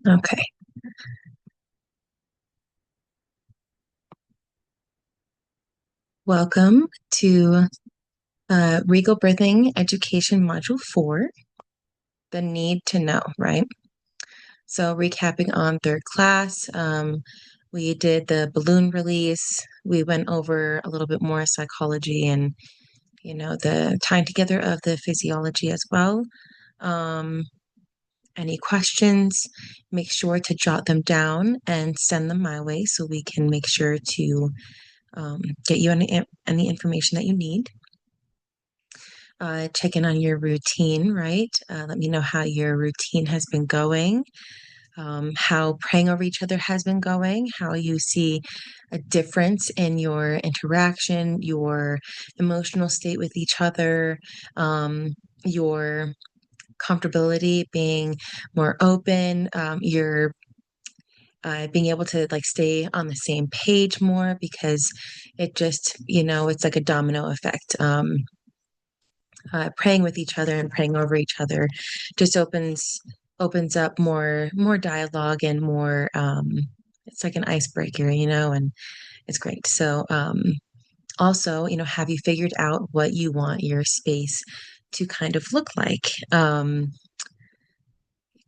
Okay. Welcome to Regal Birthing Education Module 4, the need to know, right? So recapping on third class, we did the balloon release. We went over a little bit more psychology and, the tying together of the physiology as well. Um, any questions, make sure to jot them down and send them my way so we can make sure to get you any information that you need. Check in on your routine, right? Let me know how your routine has been going, how praying over each other has been going, how you see a difference in your interaction, your emotional state with each other, your comfortability being more open, your being able to like stay on the same page more because it just, it's like a domino effect. Praying with each other and praying over each other just opens up more dialogue and more it's like an icebreaker, and it's great. So also, have you figured out what you want your space to kind of look like?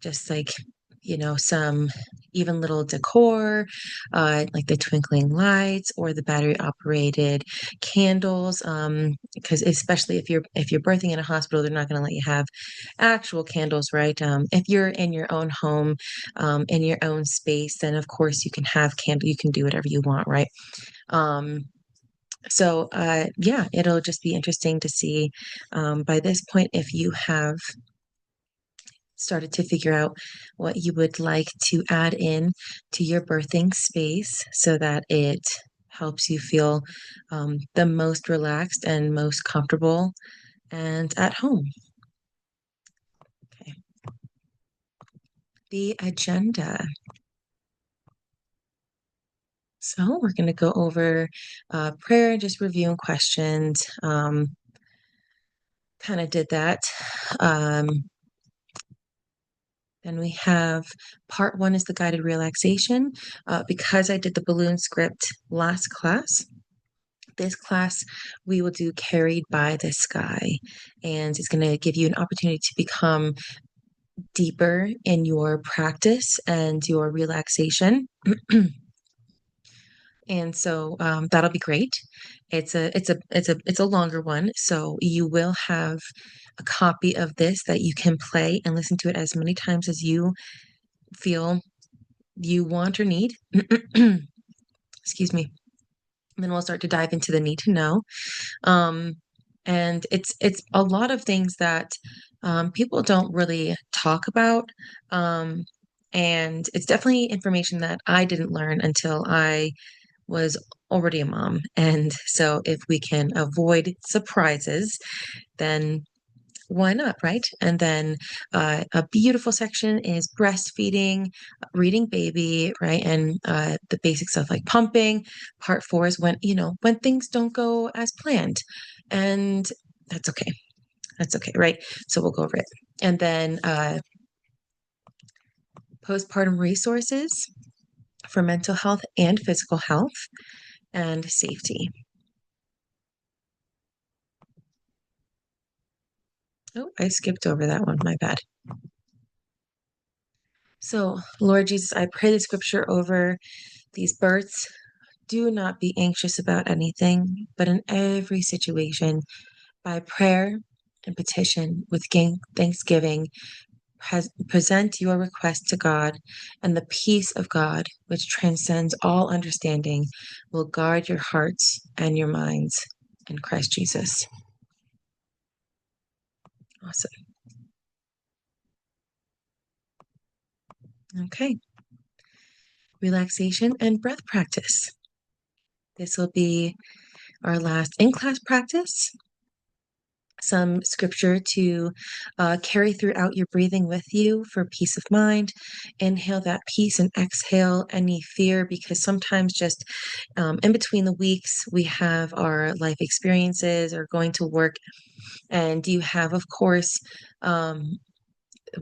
Just like some even little decor, like the twinkling lights or the battery operated candles, because especially if you're birthing in a hospital, they're not going to let you have actual candles, right? If you're in your own home, in your own space, then of course you can have candle, you can do whatever you want, right? um, yeah, it'll just be interesting to see by this point if you have started to figure out what you would like to add in to your birthing space so that it helps you feel the most relaxed and most comfortable and at home. Okay. The agenda. So we're going to go over prayer, just reviewing questions. Kind of did that. Um, Then we have part one is the guided relaxation. Because I did the balloon script last class, this class we will do carried by the sky, and it's going to give you an opportunity to become deeper in your practice and your relaxation. And so that'll be great. It's a longer one, so you will have a copy of this that you can play and listen to it as many times as you feel you want or need. Excuse me. And then we'll start to dive into the need to know. Um, and it's a lot of things that people don't really talk about. Um, and it's definitely information that I didn't learn until I was already a mom. And so if we can avoid surprises, then why not, right? And then a beautiful section is breastfeeding, reading baby, right? And the basic stuff like pumping. Part four is when things don't go as planned. And that's okay. That's okay, right? So we'll go over it. And then postpartum resources for mental health and physical health and safety. Oh, I skipped over that one. My bad. So, Lord Jesus, I pray the scripture over these births. Do not be anxious about anything, but in every situation, by prayer and petition with thanksgiving, present your request to God, and the peace of God, which transcends all understanding, will guard your hearts and your minds in Christ Jesus. Awesome. Okay. Relaxation and breath practice. This will be our last in-class practice. Some scripture to carry throughout your breathing with you for peace of mind. Inhale that peace and exhale any fear, because sometimes just in between the weeks, we have our life experiences or going to work, and you have, of course,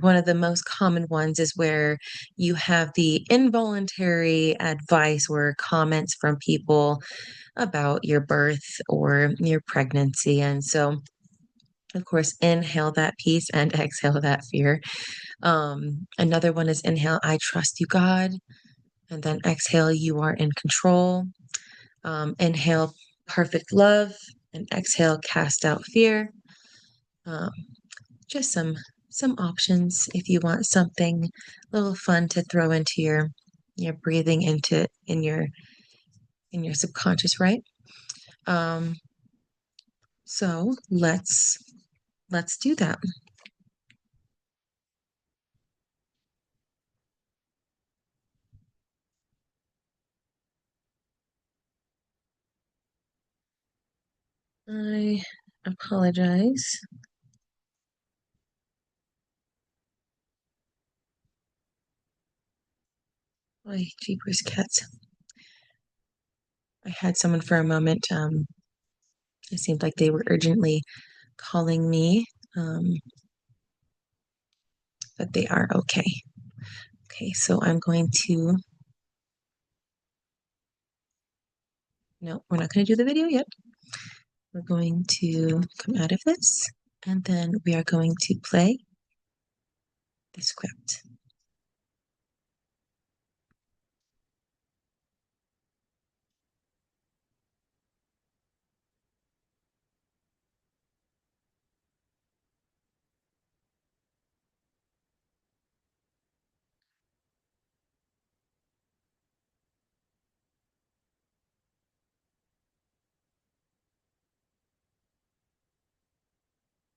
one of the most common ones is where you have the involuntary advice or comments from people about your birth or your pregnancy. And so, of course, inhale that peace and exhale that fear. Another one is inhale, I trust you, God. And then exhale, you are in control. Inhale, perfect love. And exhale, cast out fear. Um, just some options if you want something a little fun to throw into your breathing into in your subconscious, right? Um, so let's do that. I apologize. My jeepers cats. I had someone for a moment. It seemed like they were urgently calling me, um, but they are okay. Okay, so I'm going to, no, we're not going to do the video yet. We're going to come out of this, and then we are going to play the script.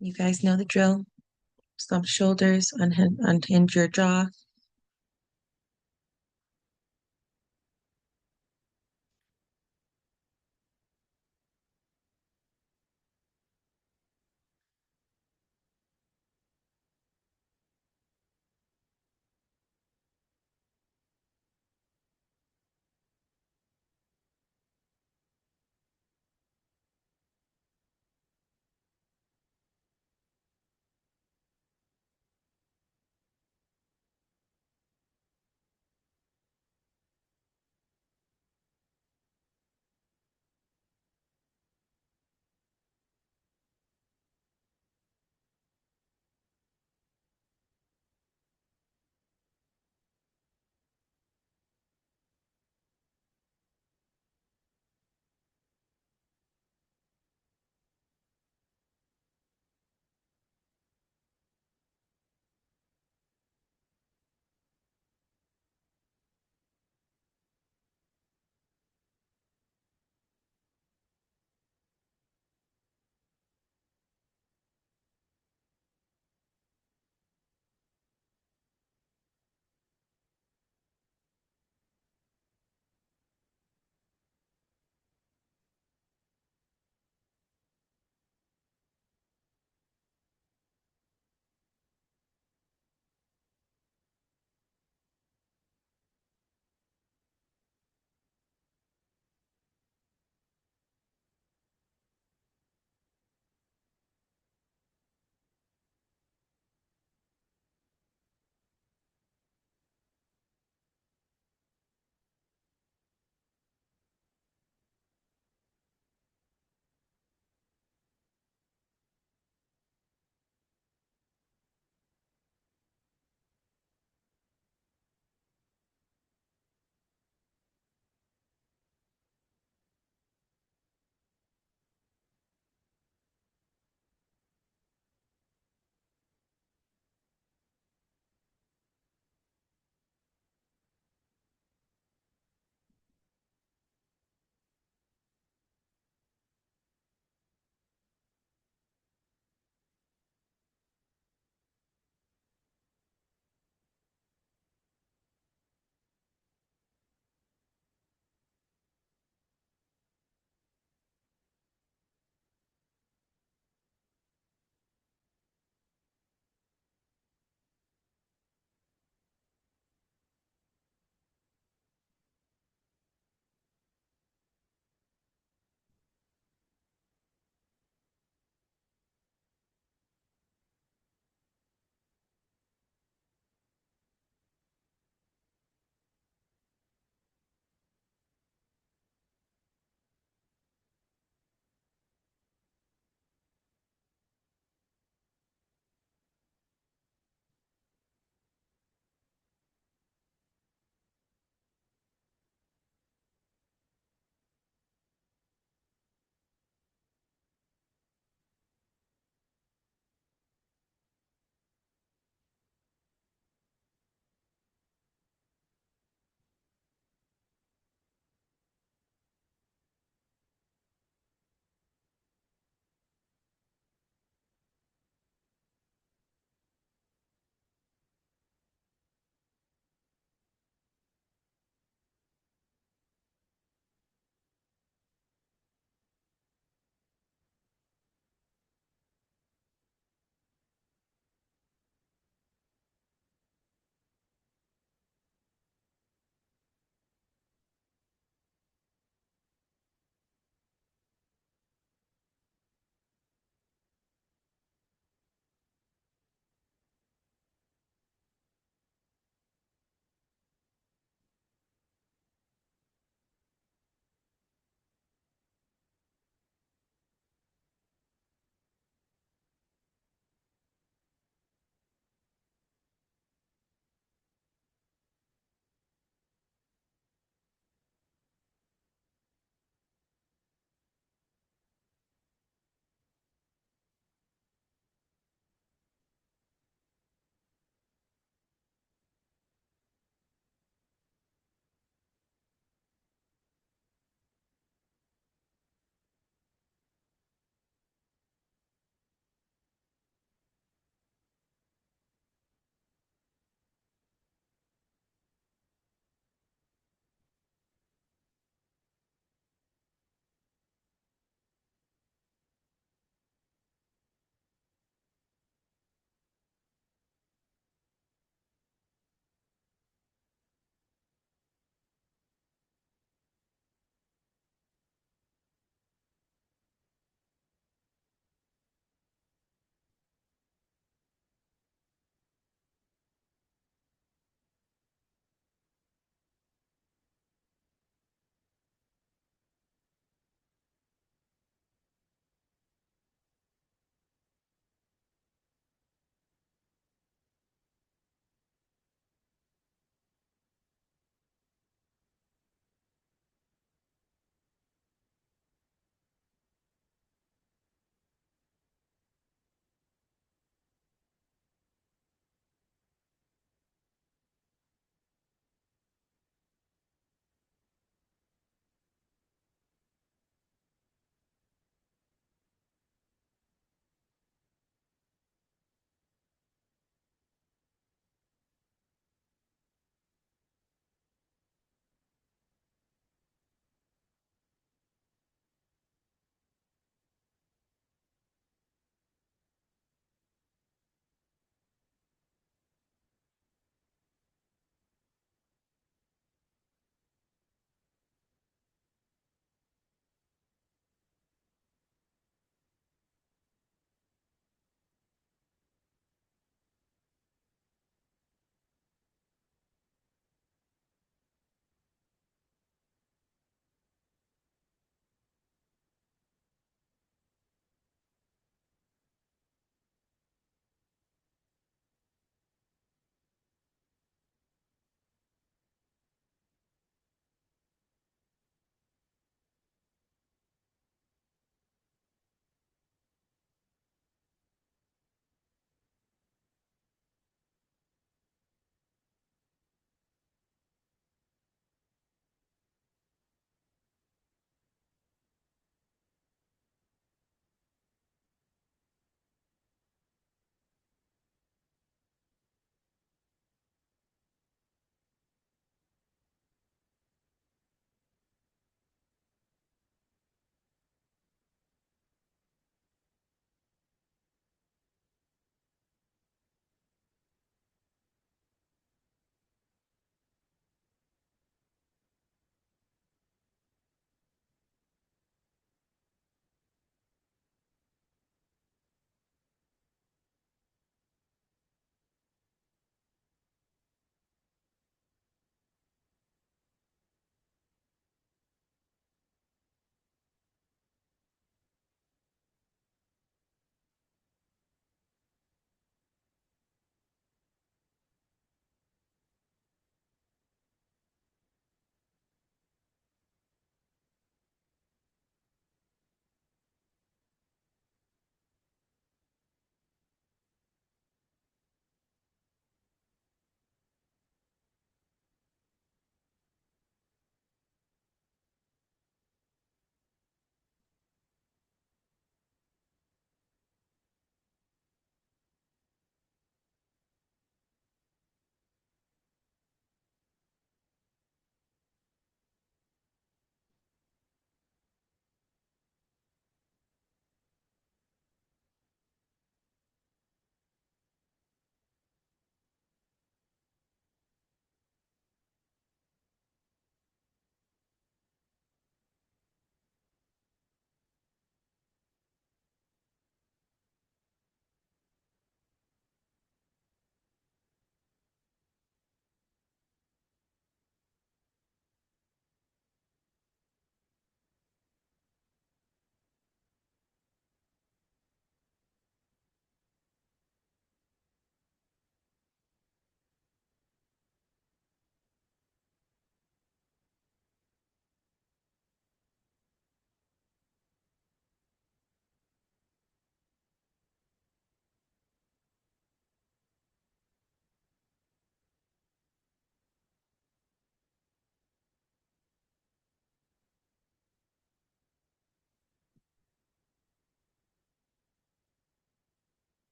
You guys know the drill. Slump shoulders, unhinge your jaw.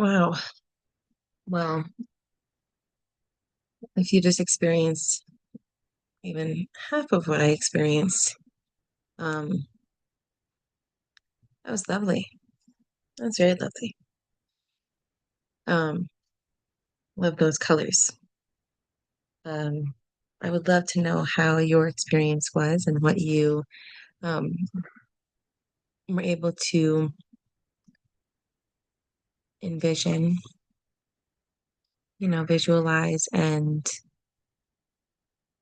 Wow. Well, if you just experienced even half of what I experienced, um, that was lovely. That's very lovely. Um, love those colors. Um, I would love to know how your experience was and what you um, were able to envision, visualize, and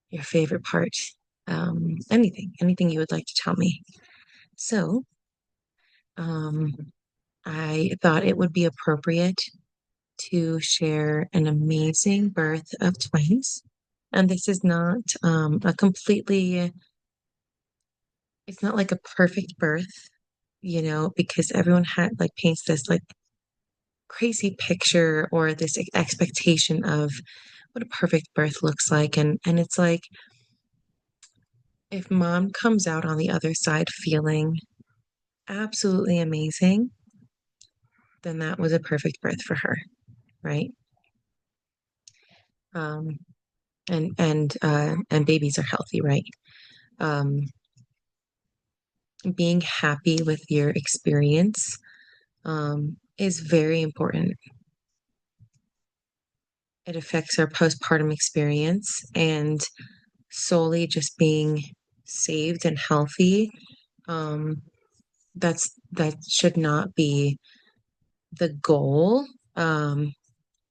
your favorite part. Anything you would like to tell me. So, um, I thought it would be appropriate to share an amazing birth of twins. And this is not it's not like a perfect birth, because everyone had like paints this like crazy picture or this expectation of what a perfect birth looks like. And it's like if mom comes out on the other side feeling absolutely amazing, then that was a perfect birth for her, right? Um, and babies are healthy, right? Um, being happy with your experience is very important. It affects our postpartum experience, and solely just being saved and healthy, um, that should not be the goal,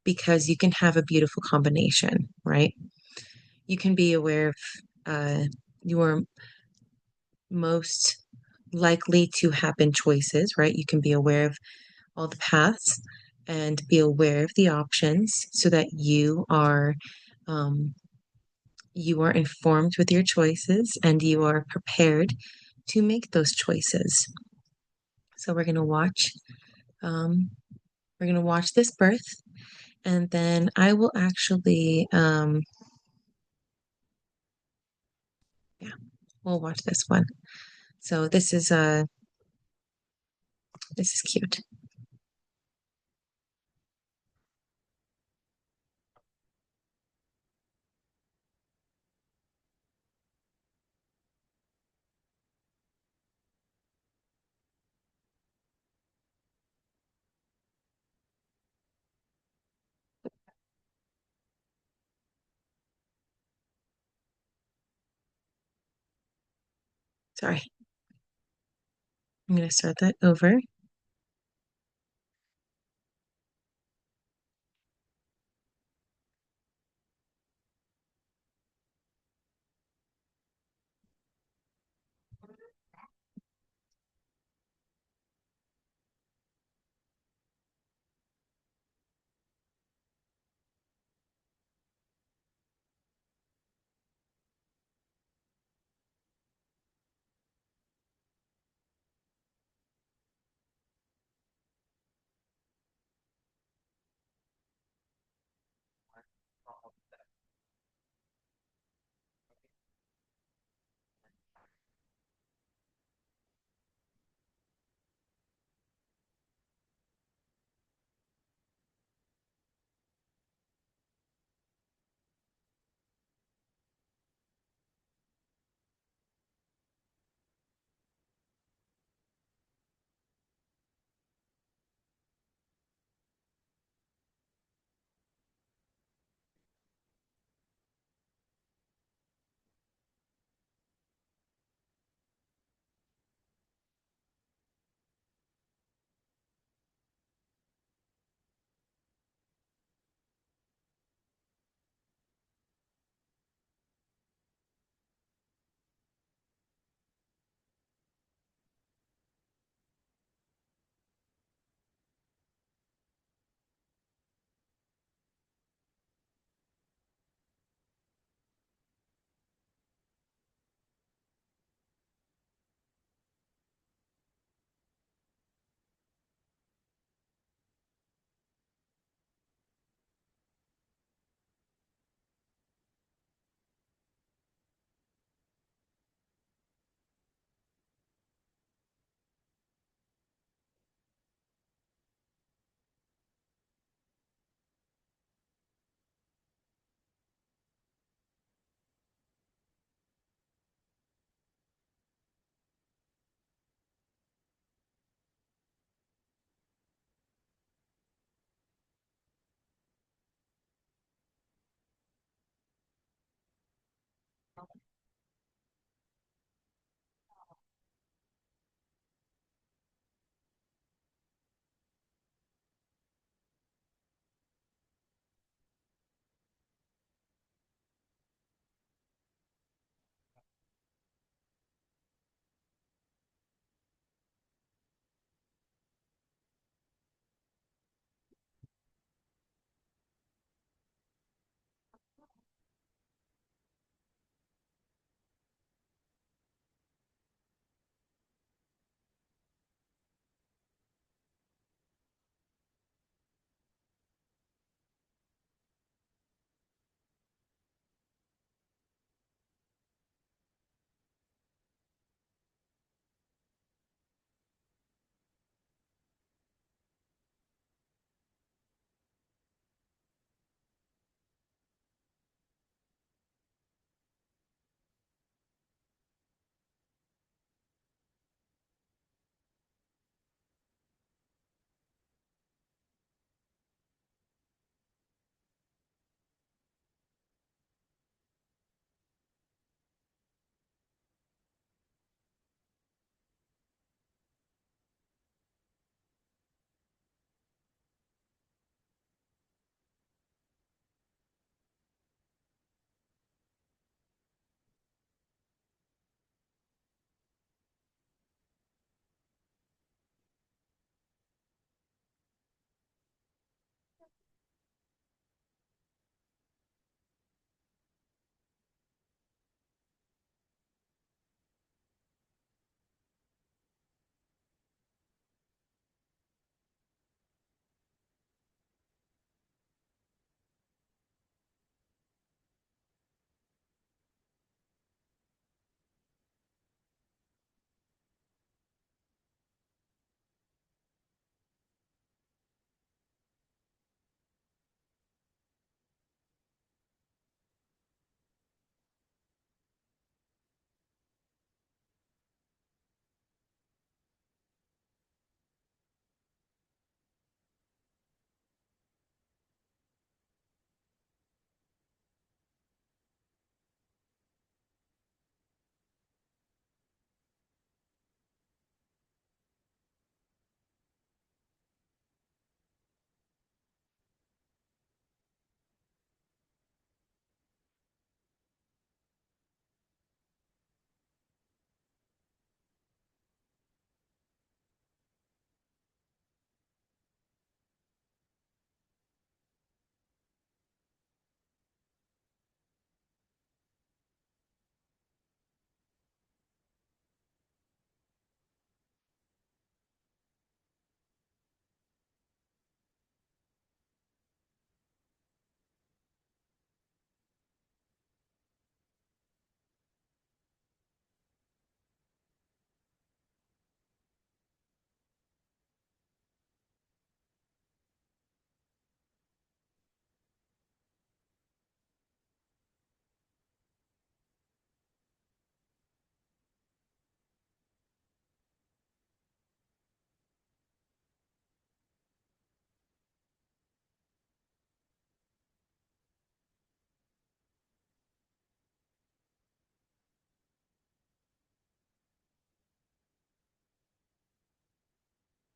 because you can have a beautiful combination, right? You can be aware of uh, your most likely to happen choices, right? You can be aware of all the paths and be aware of the options so that um, you are informed with your choices and you are prepared to make those choices. So um, we're gonna watch this birth, and then I will actually, yeah, we'll watch this one. So this is cute. Sorry, I'm gonna start that over.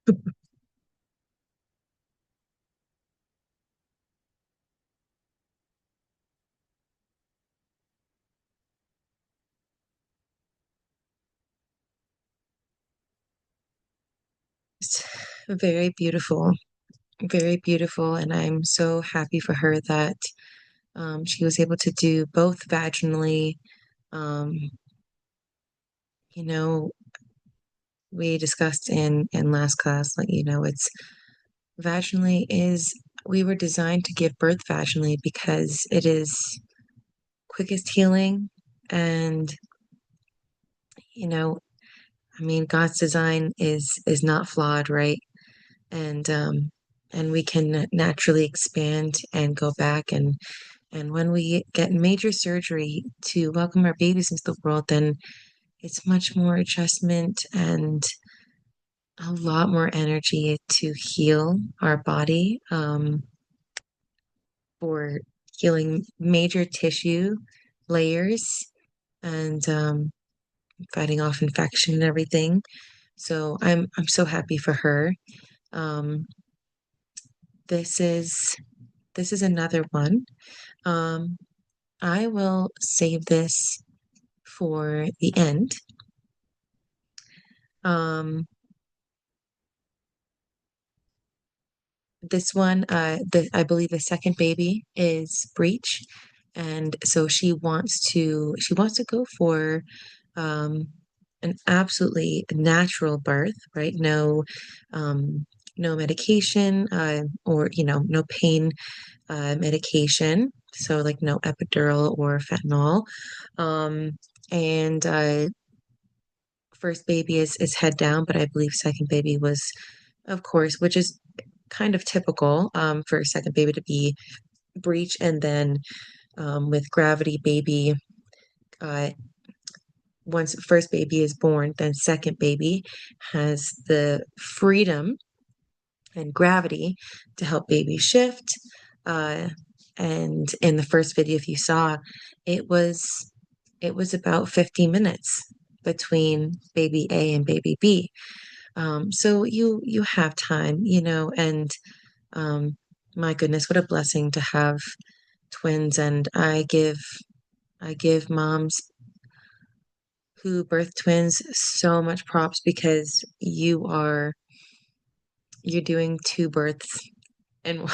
It's very beautiful, and I'm so happy for her that she was able to do both vaginally. Um, you know, we discussed in last class, like, it's vaginally is we were designed to give birth vaginally because it is quickest healing, and you know, I mean, God's design is not flawed, right? And and we can naturally expand and go back, and when we get major surgery to welcome our babies into the world, then it's much more adjustment and a lot more energy to heal our body, for healing major tissue layers, and fighting off infection and everything. So I'm so happy for her. Um, this is this is another one. Um, I will save this for the end. Um, this one, I believe the second baby is breech, and so she wants to go for um, an absolutely natural birth, right? Um, no medication, or no pain medication. So like no epidural or fentanyl. And first baby is head down, but I believe second baby was, of course, which is kind of typical, for a second baby to be breech, and then with gravity baby, uh, once first baby is born, then second baby has the freedom and gravity to help baby shift. Uh, and in the first video, if you saw, it was it was about 50 minutes between baby A and baby B. So you have time, and um, my goodness, what a blessing to have twins. And I give moms who birth twins so much props, because you're doing two births, and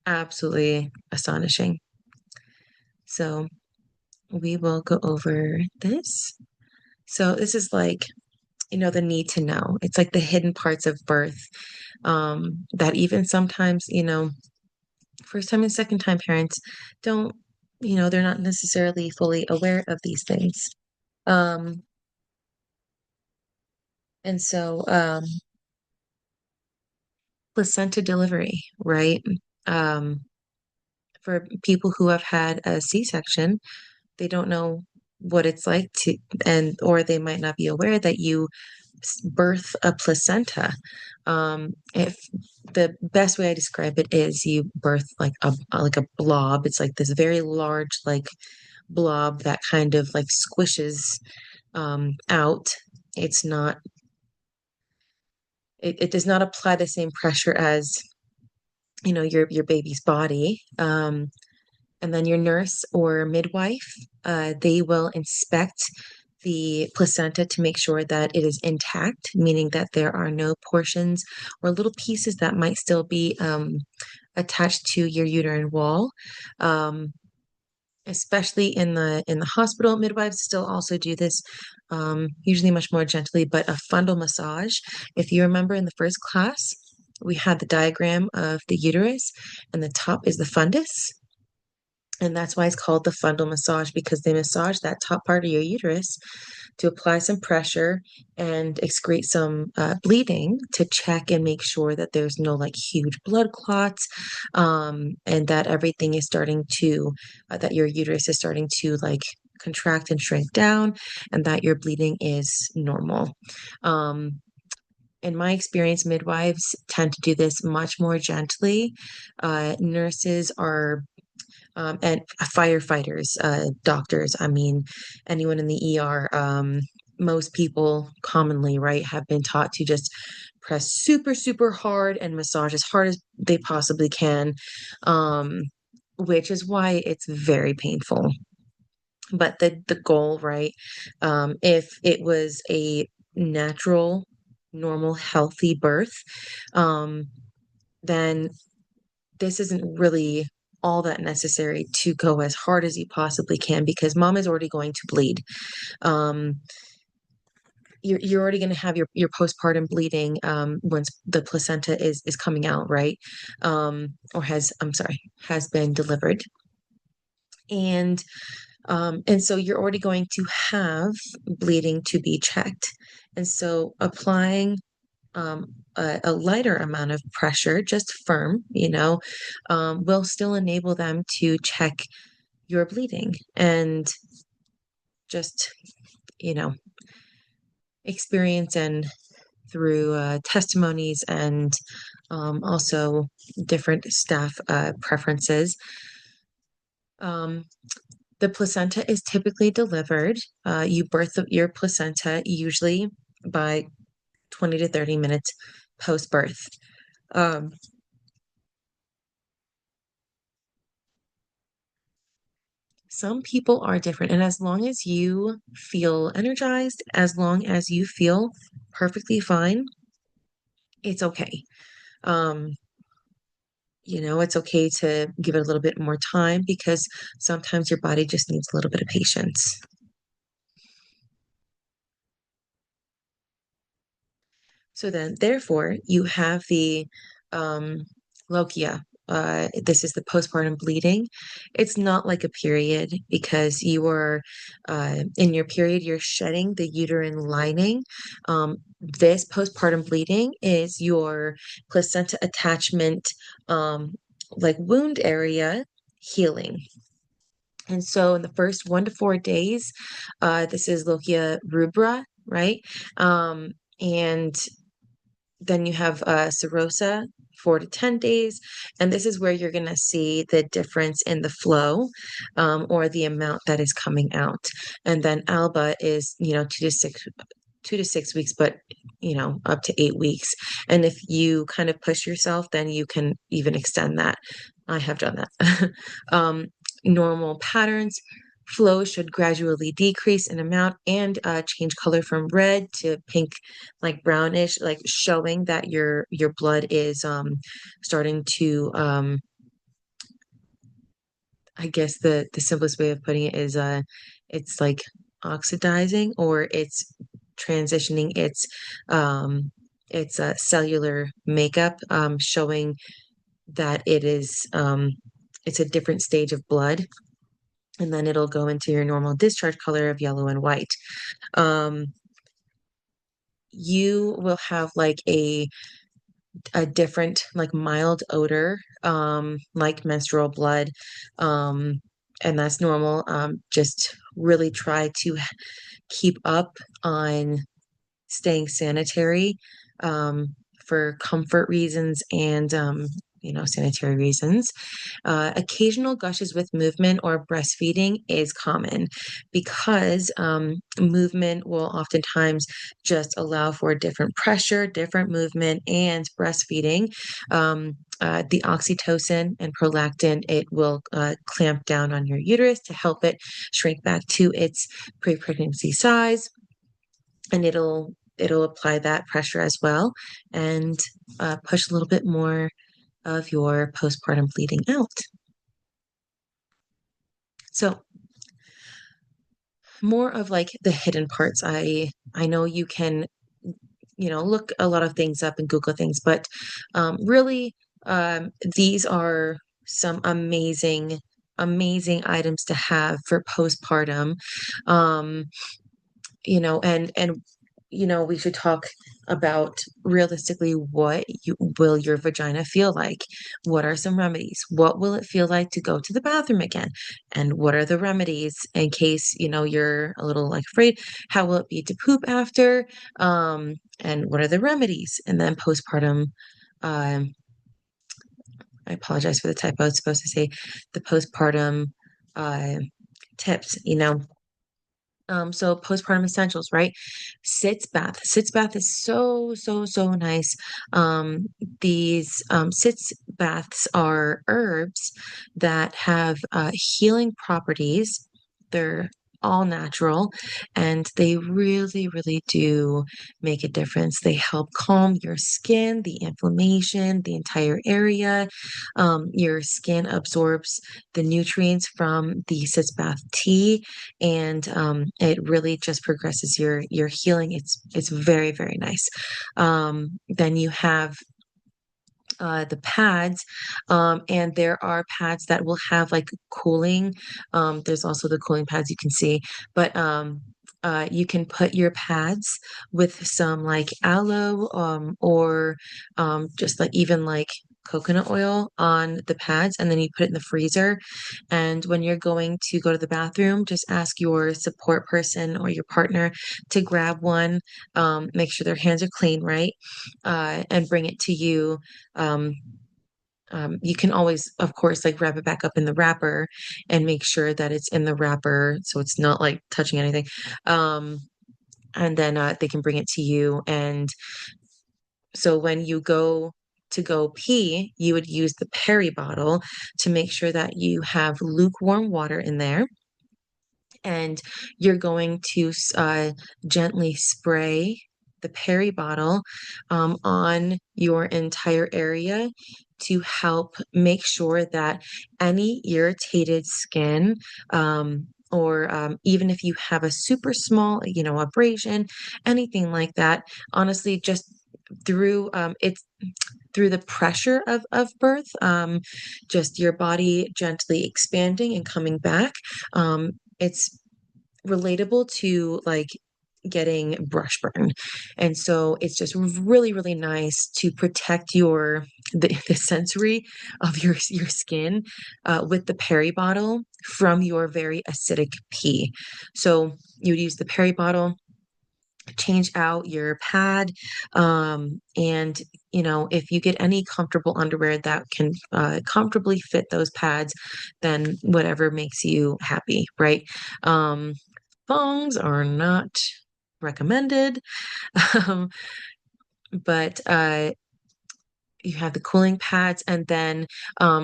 absolutely astonishing. So we will go over this. So this is like, the need to know. It's like the hidden parts of birth, that even sometimes, first time and second time parents don't, they're not necessarily fully aware of these things. Um, and so placenta delivery, right? Um, for people who have had a C-section, they don't know what it's like to, and or they might not be aware that you birth a placenta. If the best way I describe it is you birth like a blob. It's like this very large like blob that kind of like squishes out. It's not it does not apply the same pressure as your baby's body. And then your nurse or midwife, they will inspect the placenta to make sure that it is intact, meaning that there are no portions or little pieces that might still be attached to your uterine wall. Um, Especially in the hospital, midwives still also do this, usually much more gently, but a fundal massage. If you remember in the first class, we had the diagram of the uterus, and the top is the fundus. And that's why it's called the fundal massage, because they massage that top part of your uterus to apply some pressure and excrete some bleeding to check and make sure that there's no like huge blood clots, and that everything is starting to, that your uterus is starting to like contract and shrink down, and that your bleeding is normal. Um, in my experience, midwives tend to do this much more gently. Nurses are and firefighters, doctors, I mean, anyone in the ER. most people commonly, right, have been taught to just press super, super hard and massage as hard as they possibly can, um, which is why it's very painful. But the goal, right, if it was a natural, normal, healthy birth, um, then this isn't really all that necessary to go as hard as you possibly can because mom is already going to bleed. Um, you're already going to have your postpartum bleeding once the placenta is coming out, right? Or has, I'm sorry, has been delivered. And so you're already going to have bleeding to be checked. And so applying a lighter amount of pressure, just firm, will still enable them to check your bleeding and just, you know, experience and through testimonies and also different staff preferences. Um, the placenta is typically delivered. You birth your placenta usually by 20 to 30 minutes post birth. Um, some people are different, and as long as you feel energized, as long as you feel perfectly fine, it's okay. Um, it's okay to give it a little bit more time because sometimes your body just needs a little bit of patience. So then, therefore, you have the um, lochia. This is the postpartum bleeding. It's not like a period because you are in your period, you're shedding the uterine lining. This postpartum bleeding is your placenta attachment, like wound area healing. And so in the first 1 to 4 days, this is lochia rubra, right? And then you have serosa, 4 to 10 days. And this is where you're going to see the difference in the flow or the amount that is coming out. And then alba is, 2 to 6 weeks, but up to 8 weeks. And if you kind of push yourself, then you can even extend that. I have done that. um, Normal patterns. Flow should gradually decrease in amount and change color from red to pink, like brownish, like showing that your blood is starting to I guess the simplest way of putting it is it's like oxidizing or it's transitioning its cellular makeup, showing that it's a different stage of blood, and then it'll go into your normal discharge color of yellow and white. Um, you will have like a different, like mild odor, like menstrual blood. Um, and that's normal. Just really try to keep up on staying sanitary, for comfort reasons and, sanitary reasons. Occasional gushes with movement or breastfeeding is common because movement will oftentimes just allow for different pressure, different movement, and breastfeeding. The oxytocin and prolactin, it will clamp down on your uterus to help it shrink back to its pre-pregnancy size, and it'll apply that pressure as well and push a little bit more of your postpartum bleeding out. So more of like the hidden parts. I know you can, look a lot of things up and Google things, but really, these are some amazing, amazing items to have for postpartum. Um, and we should talk about realistically what will your vagina feel like? What are some remedies? What will it feel like to go to the bathroom again? And what are the remedies in case, you're a little like afraid? How will it be to poop after? And what are the remedies? And then postpartum, um, I apologize for the typo. I was supposed to say the postpartum uh, tips, So postpartum essentials, right? Sitz bath. Sitz bath is so, so, so nice. These sitz baths are herbs that have healing properties. They're all natural and they really, really do make a difference. They help calm your skin, the inflammation, the entire area. Your skin absorbs the nutrients from the sitz bath tea, and it really just progresses your healing. It's very, very nice. Then you have the pads, and there are pads that will have like cooling. There's also the cooling pads you can see, but you can put your pads with some like aloe, or just like even like coconut oil on the pads, and then you put it in the freezer. And when you're going to go to the bathroom, just ask your support person or your partner to grab one. Make sure their hands are clean, right? And bring it to you. um, you can always, of course, like wrap it back up in the wrapper and make sure that it's in the wrapper so it's not like touching anything. Um, and then they can bring it to you. And so when you go pee, you would use the Perry bottle to make sure that you have lukewarm water in there, and you're going to gently spray the Perry bottle on your entire area to help make sure that any irritated skin, or even if you have a super small, abrasion, anything like that, honestly, just through it's through the pressure of birth, just your body gently expanding and coming back. It's relatable to like getting brush burn. And so it's just really, really nice to protect the sensory of your skin with the Perry bottle from your very acidic pee. So you would use the Perry bottle, change out your pad, and if you get any comfortable underwear that can comfortably fit those pads, then whatever makes you happy, right? um, Thongs are not recommended. um, but you have the cooling pads, and then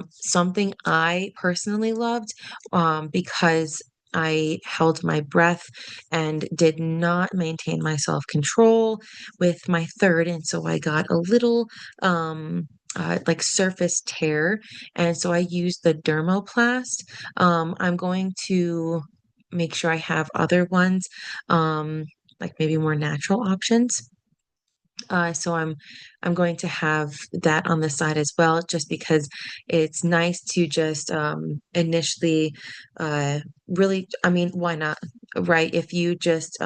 something I personally loved, because I held my breath and did not maintain my self-control with my third, and so I got a little like surface tear, and so I used the Dermoplast. I'm going to make sure I have other ones, like maybe more natural options. So I'm going to have that on the side as well, just because it's nice to just initially really, I mean, why not, right? If you just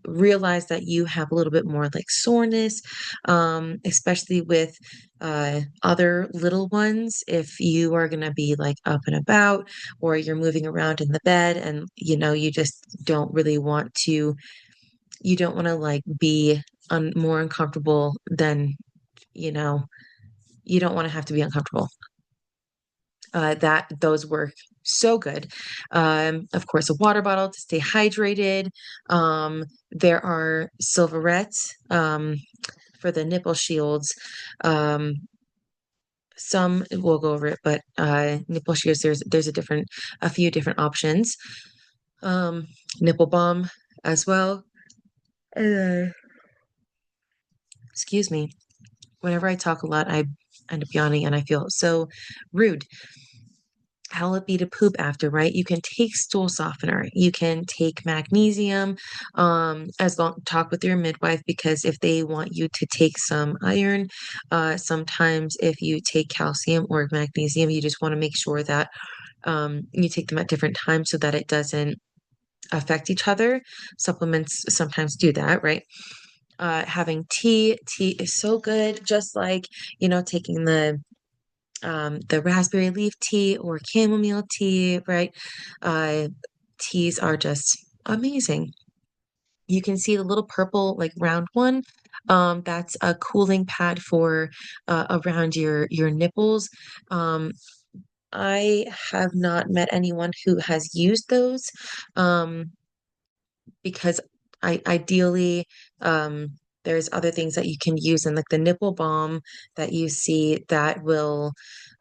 realize that you have a little bit more like soreness, especially with other little ones, if you are going to be like up and about, or you're moving around in the bed, and you just you don't want to like be more uncomfortable than, you know, you don't want to have to be uncomfortable. That those work so good. Of course, a water bottle to stay hydrated. There are silverettes for the nipple shields. Um, some we'll go over it, but nipple shields, there's a few different options. Um, Nipple balm as well. Uh, Excuse me. Whenever I talk a lot, I end up yawning and I feel so rude. How will it be to poop after, right? You can take stool softener. You can take magnesium. As long talk with your midwife, because if they want you to take some iron, sometimes if you take calcium or magnesium, you just want to make sure that you take them at different times so that it doesn't affect each other. Supplements sometimes do that, right? Having tea is so good, just like taking the raspberry leaf tea or chamomile tea, right? uh Teas are just amazing. You can see the little purple like round one, that's a cooling pad for around your nipples. I have not met anyone who has used those. um because ideally, there's other things that you can use, and like the nipple balm that you see that will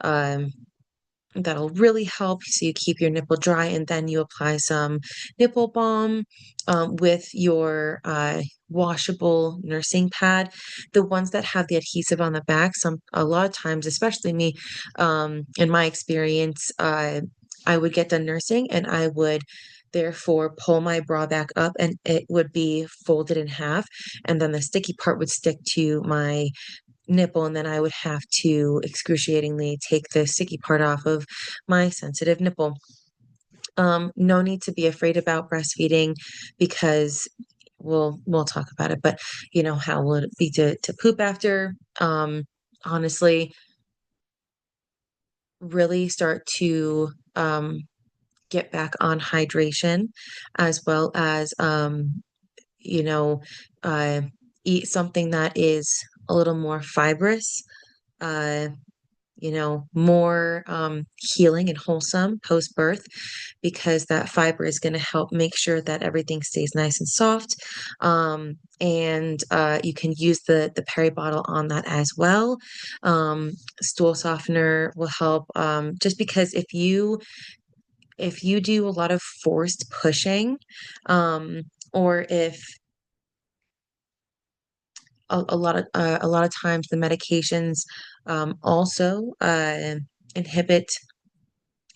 um, that'll really help so you keep your nipple dry, and then you apply some nipple balm with your washable nursing pad. The ones that have the adhesive on the back, a lot of times, especially me, in my experience, I would get done nursing and I would therefore pull my bra back up and it would be folded in half, and then the sticky part would stick to my nipple, and then I would have to excruciatingly take the sticky part off of my sensitive nipple. No need to be afraid about breastfeeding because we'll talk about it, but you know, how will it be to poop after? Honestly, really start to get back on hydration, as well as you know, uh, eat something that is a little more fibrous. Uh, more healing and wholesome post birth, because that fiber is going to help make sure that everything stays nice and soft. And you can use the peri bottle on that as well. Stool softener will help, just because if you do a lot of forced pushing, or if a lot of times the medications also inhibit.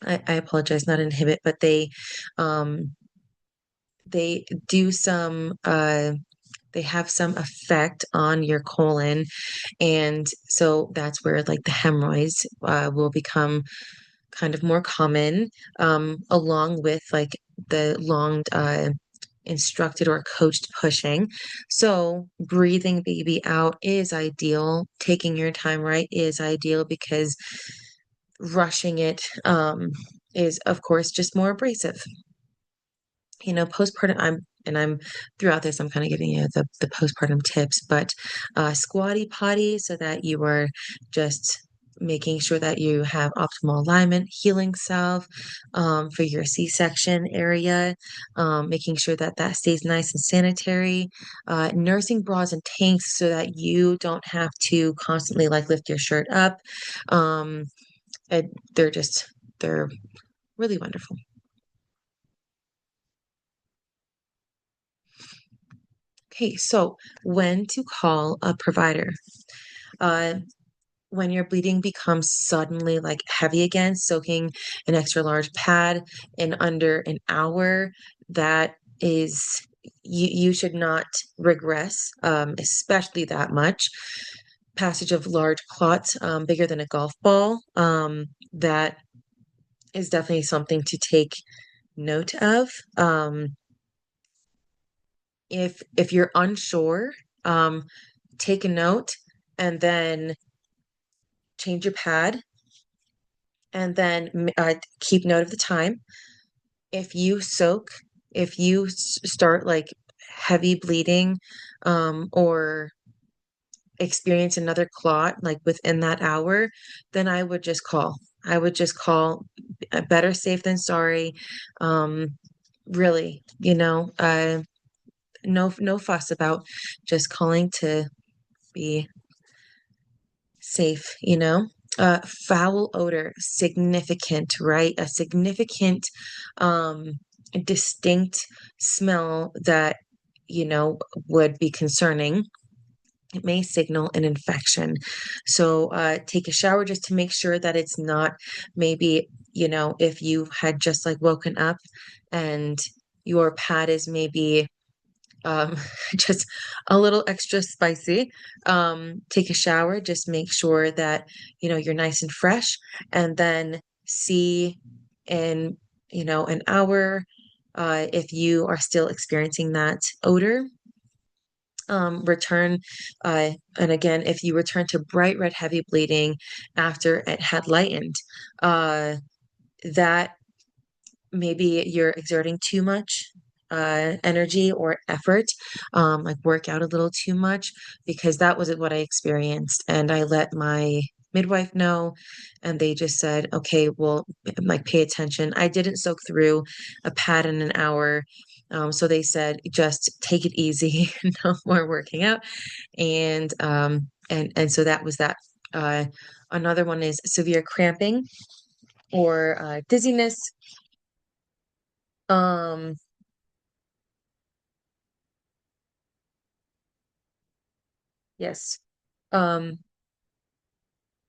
I apologize, not inhibit, but um, they do some they have some effect on your colon, and so that's where like the hemorrhoids will become kind of more common, along with like the long instructed or coached pushing. So breathing baby out is ideal. Taking your time right is ideal, because rushing it is, of course, just more abrasive. Postpartum, I'm throughout this, I'm kind of giving you the postpartum tips, but squatty potty, so that you are just making sure that you have optimal alignment, healing salve for your C-section area, making sure that that stays nice and sanitary, nursing bras and tanks so that you don't have to constantly like lift your shirt up. Um, and they're really wonderful. Okay, so when to call a provider? Uh, when your bleeding becomes suddenly like heavy again, soaking an extra large pad in under an hour, that is, you should not regress, especially that much. Passage of large clots, bigger than a golf ball, that is definitely something to take note of. If you're unsure, um, take a note and then change your pad, and then keep note of the time. If you soak, if you start like heavy bleeding, or experience another clot like within that hour, then I would just call. I would just call. Better safe than sorry. Um, really, no fuss about, just calling to be safe, foul odor, significant, right? A significant, um, distinct smell that, you know, would be concerning. It may signal an infection. So take a shower just to make sure that it's not, maybe, if you had just like woken up and your pad is maybe um, just a little extra spicy. Take a shower, just make sure that, you're nice and fresh, and then see in, an hour, if you are still experiencing that odor. Return, and again, if you return to bright red, heavy bleeding after it had lightened, that maybe you're exerting too much energy or effort, like work out a little too much, because that was what I experienced. And I let my midwife know, and they just said, okay, well, like pay attention. I didn't soak through a pad in an hour. So they said just take it easy, no more working out, and so that was that. Uh, Another one is severe cramping or dizziness. Um, yes. Um,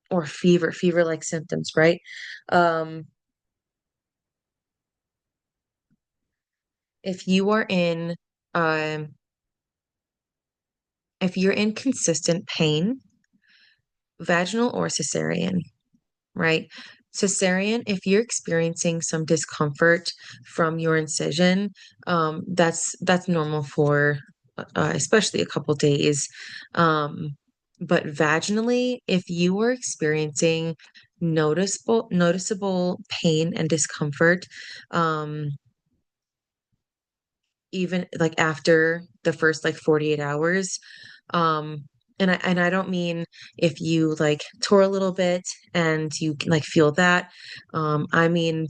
or fever-like symptoms, right? Um, if you are in, um, if you're in consistent pain, vaginal or cesarean, right? Cesarean, if you're experiencing some discomfort from your incision, that's normal for especially a couple days. But vaginally, if you are experiencing noticeable pain and discomfort, um, even like after the first like 48 hours, um, and I don't mean if you like tore a little bit and you can like feel that. I mean,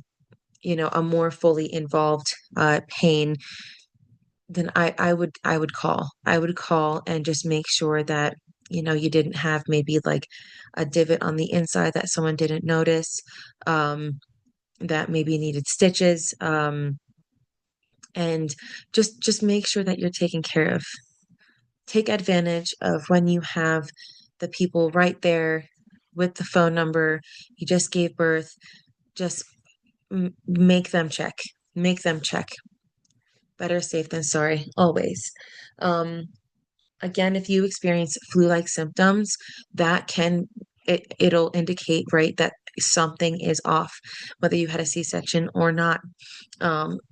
a more fully involved pain, then I would call and just make sure that, you didn't have maybe like a divot on the inside that someone didn't notice, that maybe needed stitches, and just make sure that you're taken care of. Take advantage of when you have the people right there with the phone number. You just gave birth. Just make them check. Make them check. Better safe than sorry, always. Um, Again, if you experience flu-like symptoms, that can it'll indicate, right, that something is off, whether you had a C-section or not.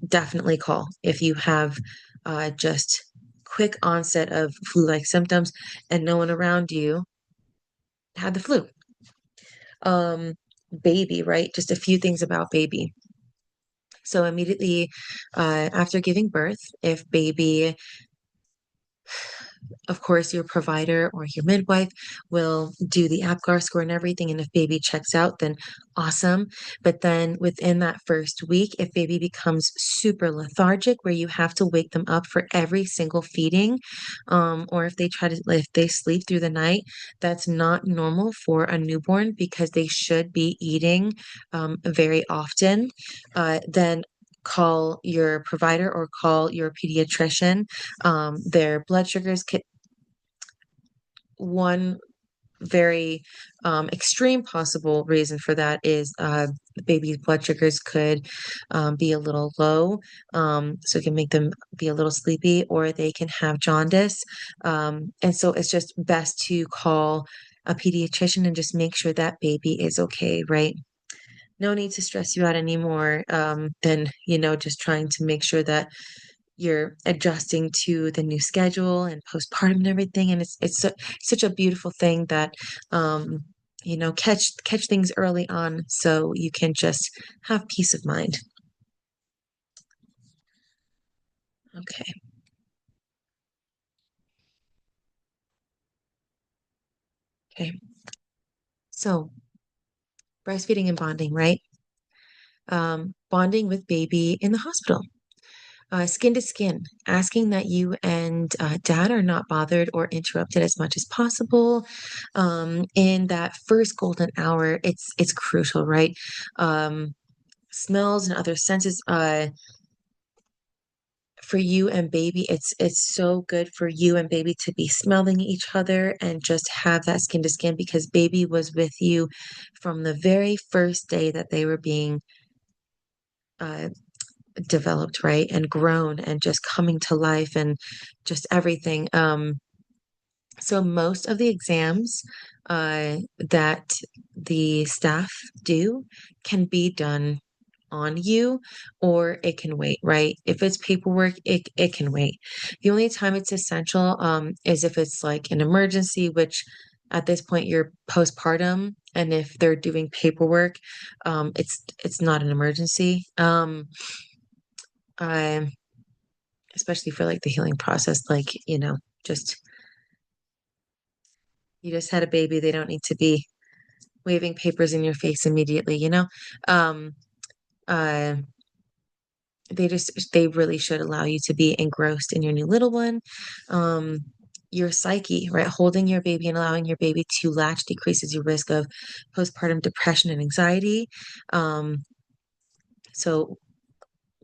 Definitely call if you have just quick onset of flu-like symptoms and no one around you had the flu. Um, Baby, right? Just a few things about baby. So immediately after giving birth, if baby, of course, your provider or your midwife will do the APGAR score and everything. And if baby checks out, then awesome. But then within that first week, if baby becomes super lethargic, where you have to wake them up for every single feeding, or if they sleep through the night, that's not normal for a newborn because they should be eating very often. Then call your provider or call your pediatrician. Their blood sugars one very extreme possible reason for that is the baby's blood sugars could be a little low, so it can make them be a little sleepy, or they can have jaundice. And so it's just best to call a pediatrician and just make sure that baby is okay, right? No need to stress you out anymore than, just trying to make sure that you're adjusting to the new schedule and postpartum and everything. And such a beautiful thing that, catch things early on so you can just have peace of mind. Okay. Okay. So breastfeeding and bonding, right? Bonding with baby in the hospital. Skin to skin, asking that you and dad are not bothered or interrupted as much as possible. In that first golden hour, it's crucial, right? Um, Smells and other senses. For you and baby, it's so good for you and baby to be smelling each other and just have that skin to skin because baby was with you from the very first day that they were being uh, developed, right? And grown and just coming to life and just everything. So most of the exams that the staff do can be done on you, or it can wait, right? If it's paperwork, it can wait. The only time it's essential is if it's like an emergency, which at this point you're postpartum, and if they're doing paperwork, it's not an emergency. I Especially for like the healing process, like, just you just had a baby, they don't need to be waving papers in your face immediately, um uh they really should allow you to be engrossed in your new little one. Um, your psyche, right? Holding your baby and allowing your baby to latch decreases your risk of postpartum depression and anxiety. Um, so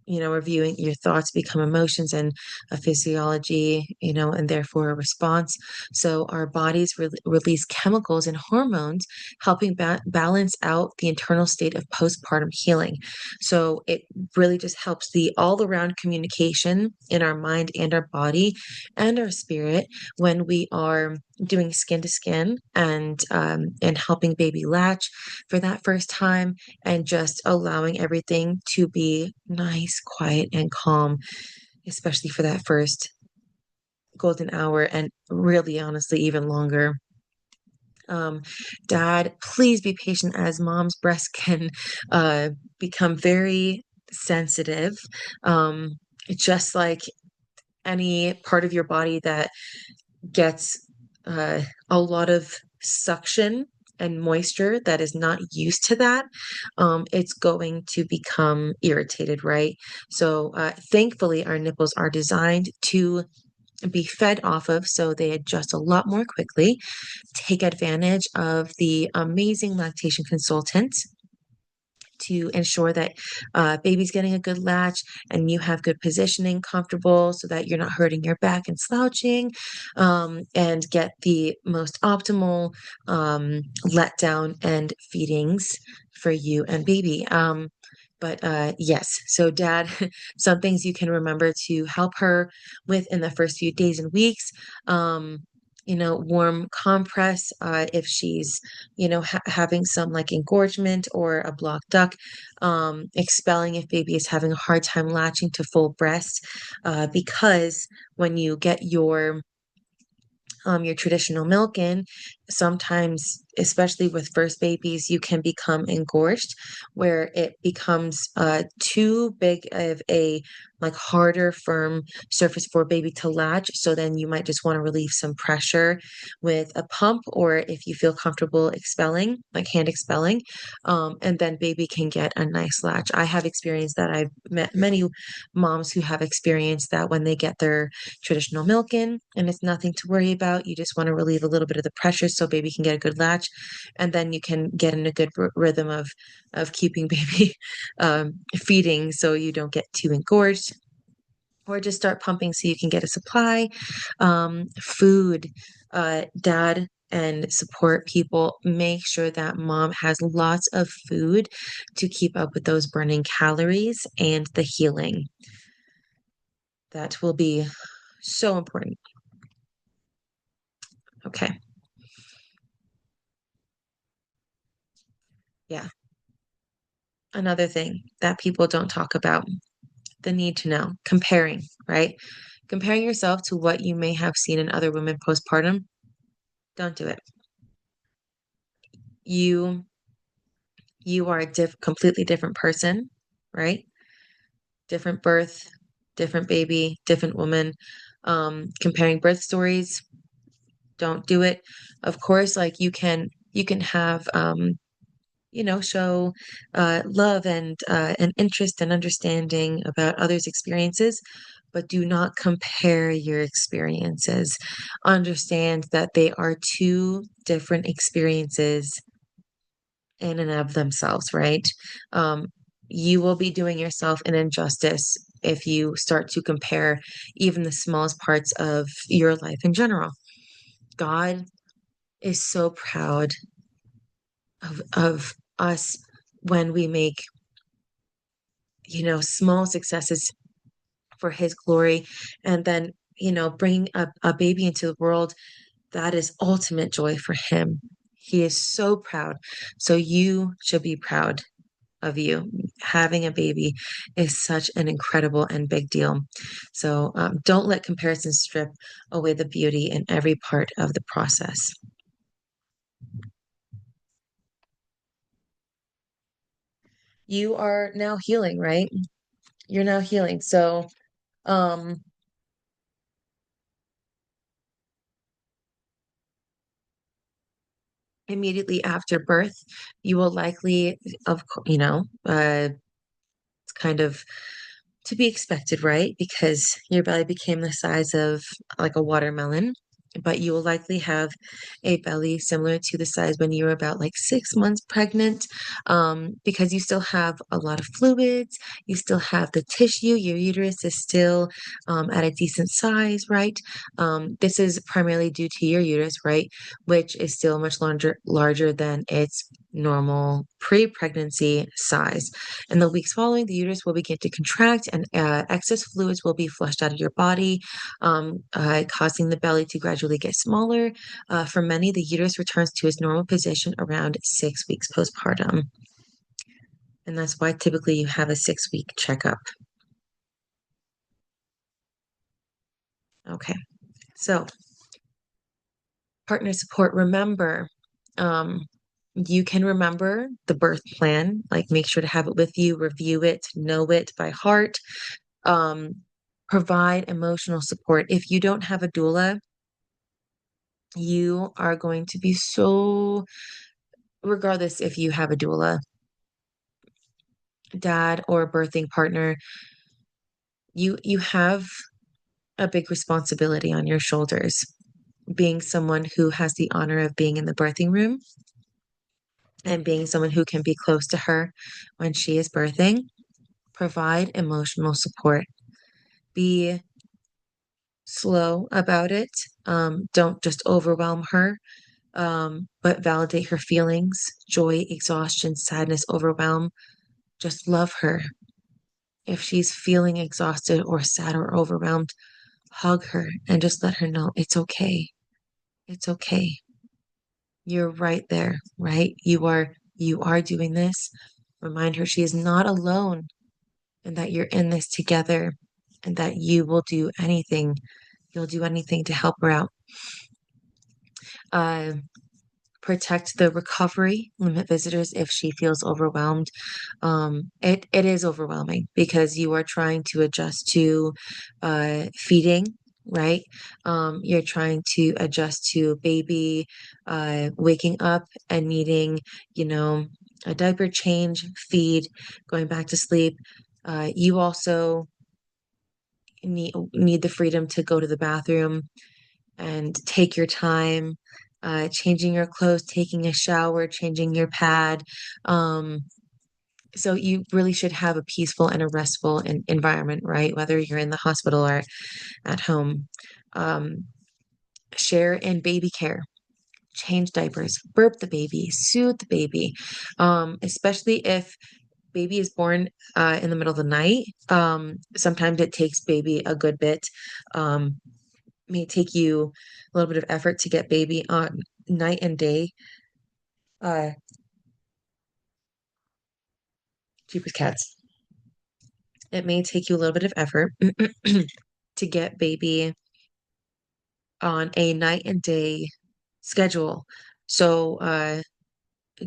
reviewing your thoughts become emotions and a physiology, and therefore a response. So our bodies release chemicals and hormones, helping balance out the internal state of postpartum healing. So it really just helps the all around communication in our mind and our body and our spirit when we are doing skin to skin and helping baby latch for that first time and just allowing everything to be nice, quiet, and calm, especially for that first golden hour and really, honestly, even longer. Um, Dad, please be patient as mom's breast can become very sensitive, um, just like any part of your body that gets a lot of suction and moisture that is not used to that, it's going to become irritated, right? So, thankfully, our nipples are designed to be fed off of, so they adjust a lot more quickly. Take advantage of the amazing lactation consultants to ensure that baby's getting a good latch and you have good positioning, comfortable, so that you're not hurting your back and slouching, and get the most optimal letdown and feedings for you and baby. But yes, so dad, some things you can remember to help her with in the first few days and weeks. Warm compress if she's having some like engorgement or a blocked duct, expelling if baby is having a hard time latching to full breast, because when you get your traditional milk in, sometimes, especially with first babies, you can become engorged where it becomes too big of a like harder, firm surface for baby to latch. So then you might just want to relieve some pressure with a pump, or if you feel comfortable expelling, like hand expelling, and then baby can get a nice latch. I have experienced that. I've met many moms who have experienced that when they get their traditional milk in, and it's nothing to worry about. You just want to relieve a little bit of the pressure so baby can get a good latch, and then you can get in a good rhythm of keeping baby feeding so you don't get too engorged, or just start pumping so you can get a supply. Food, dad and support people, make sure that mom has lots of food to keep up with those burning calories and the healing. That will be so important. Okay. Yeah. Another thing that people don't talk about, the need to know, comparing, right? Comparing yourself to what you may have seen in other women postpartum, don't do it. You you are a completely different person, right? Different birth, different baby, different woman. Comparing birth stories, don't do it. Of course, like you can have show love and interest and understanding about others' experiences, but do not compare your experiences. Understand that they are two different experiences in and of themselves, right? Um, you will be doing yourself an injustice if you start to compare even the smallest parts of your life in general. God is so proud of us when we make small successes for his glory, and then bringing a baby into the world, that is ultimate joy for him. He is so proud. So you should be proud of you. Having a baby is such an incredible and big deal. So don't let comparison strip away the beauty in every part of the process. You are now healing, right? You're now healing. So um immediately after birth, you will likely, of it's kind of to be expected, right? Because your belly became the size of like a watermelon, but you will likely have a belly similar to the size when you were about like 6 months pregnant, because you still have a lot of fluids, you still have the tissue, your uterus is still at a decent size, right? This is primarily due to your uterus, right? Which is still much larger than its normal pre-pregnancy size. In the weeks following, the uterus will begin to contract and excess fluids will be flushed out of your body, causing the belly to gradually get smaller. For many, the uterus returns to its normal position around 6 weeks postpartum. And that's why typically you have a 6 week checkup. Okay, so partner support, remember, um, you can remember the birth plan, like make sure to have it with you, review it, know it by heart. Um, Provide emotional support. If you don't have a doula, you are going to be so, regardless if you have a doula, dad or birthing partner, you have a big responsibility on your shoulders. Being someone who has the honor of being in the birthing room and being someone who can be close to her when she is birthing, provide emotional support. Be slow about it. Don't just overwhelm her, but validate her feelings, joy, exhaustion, sadness, overwhelm. Just love her. If she's feeling exhausted or sad or overwhelmed, hug her and just let her know it's okay. It's okay. You're right there, right? You are doing this. Remind her she is not alone and that you're in this together and that you'll do anything to help her out. Uh, Protect the recovery, limit visitors if she feels overwhelmed. It is overwhelming because you are trying to adjust to feeding, right? You're trying to adjust to baby waking up and needing, you know, a diaper change, feed, going back to sleep. You also need the freedom to go to the bathroom and take your time, changing your clothes, taking a shower, changing your pad. Um, so you really should have a peaceful and a restful environment, right? Whether you're in the hospital or at home. Um, Share in baby care. Change diapers, burp the baby, soothe the baby, especially if baby is born in the middle of the night. Sometimes it takes baby a good bit. May take you a little bit of effort to get baby on night and day. Uh, Jeepers cats. It may take you a little bit of effort to get baby on a night and day schedule. So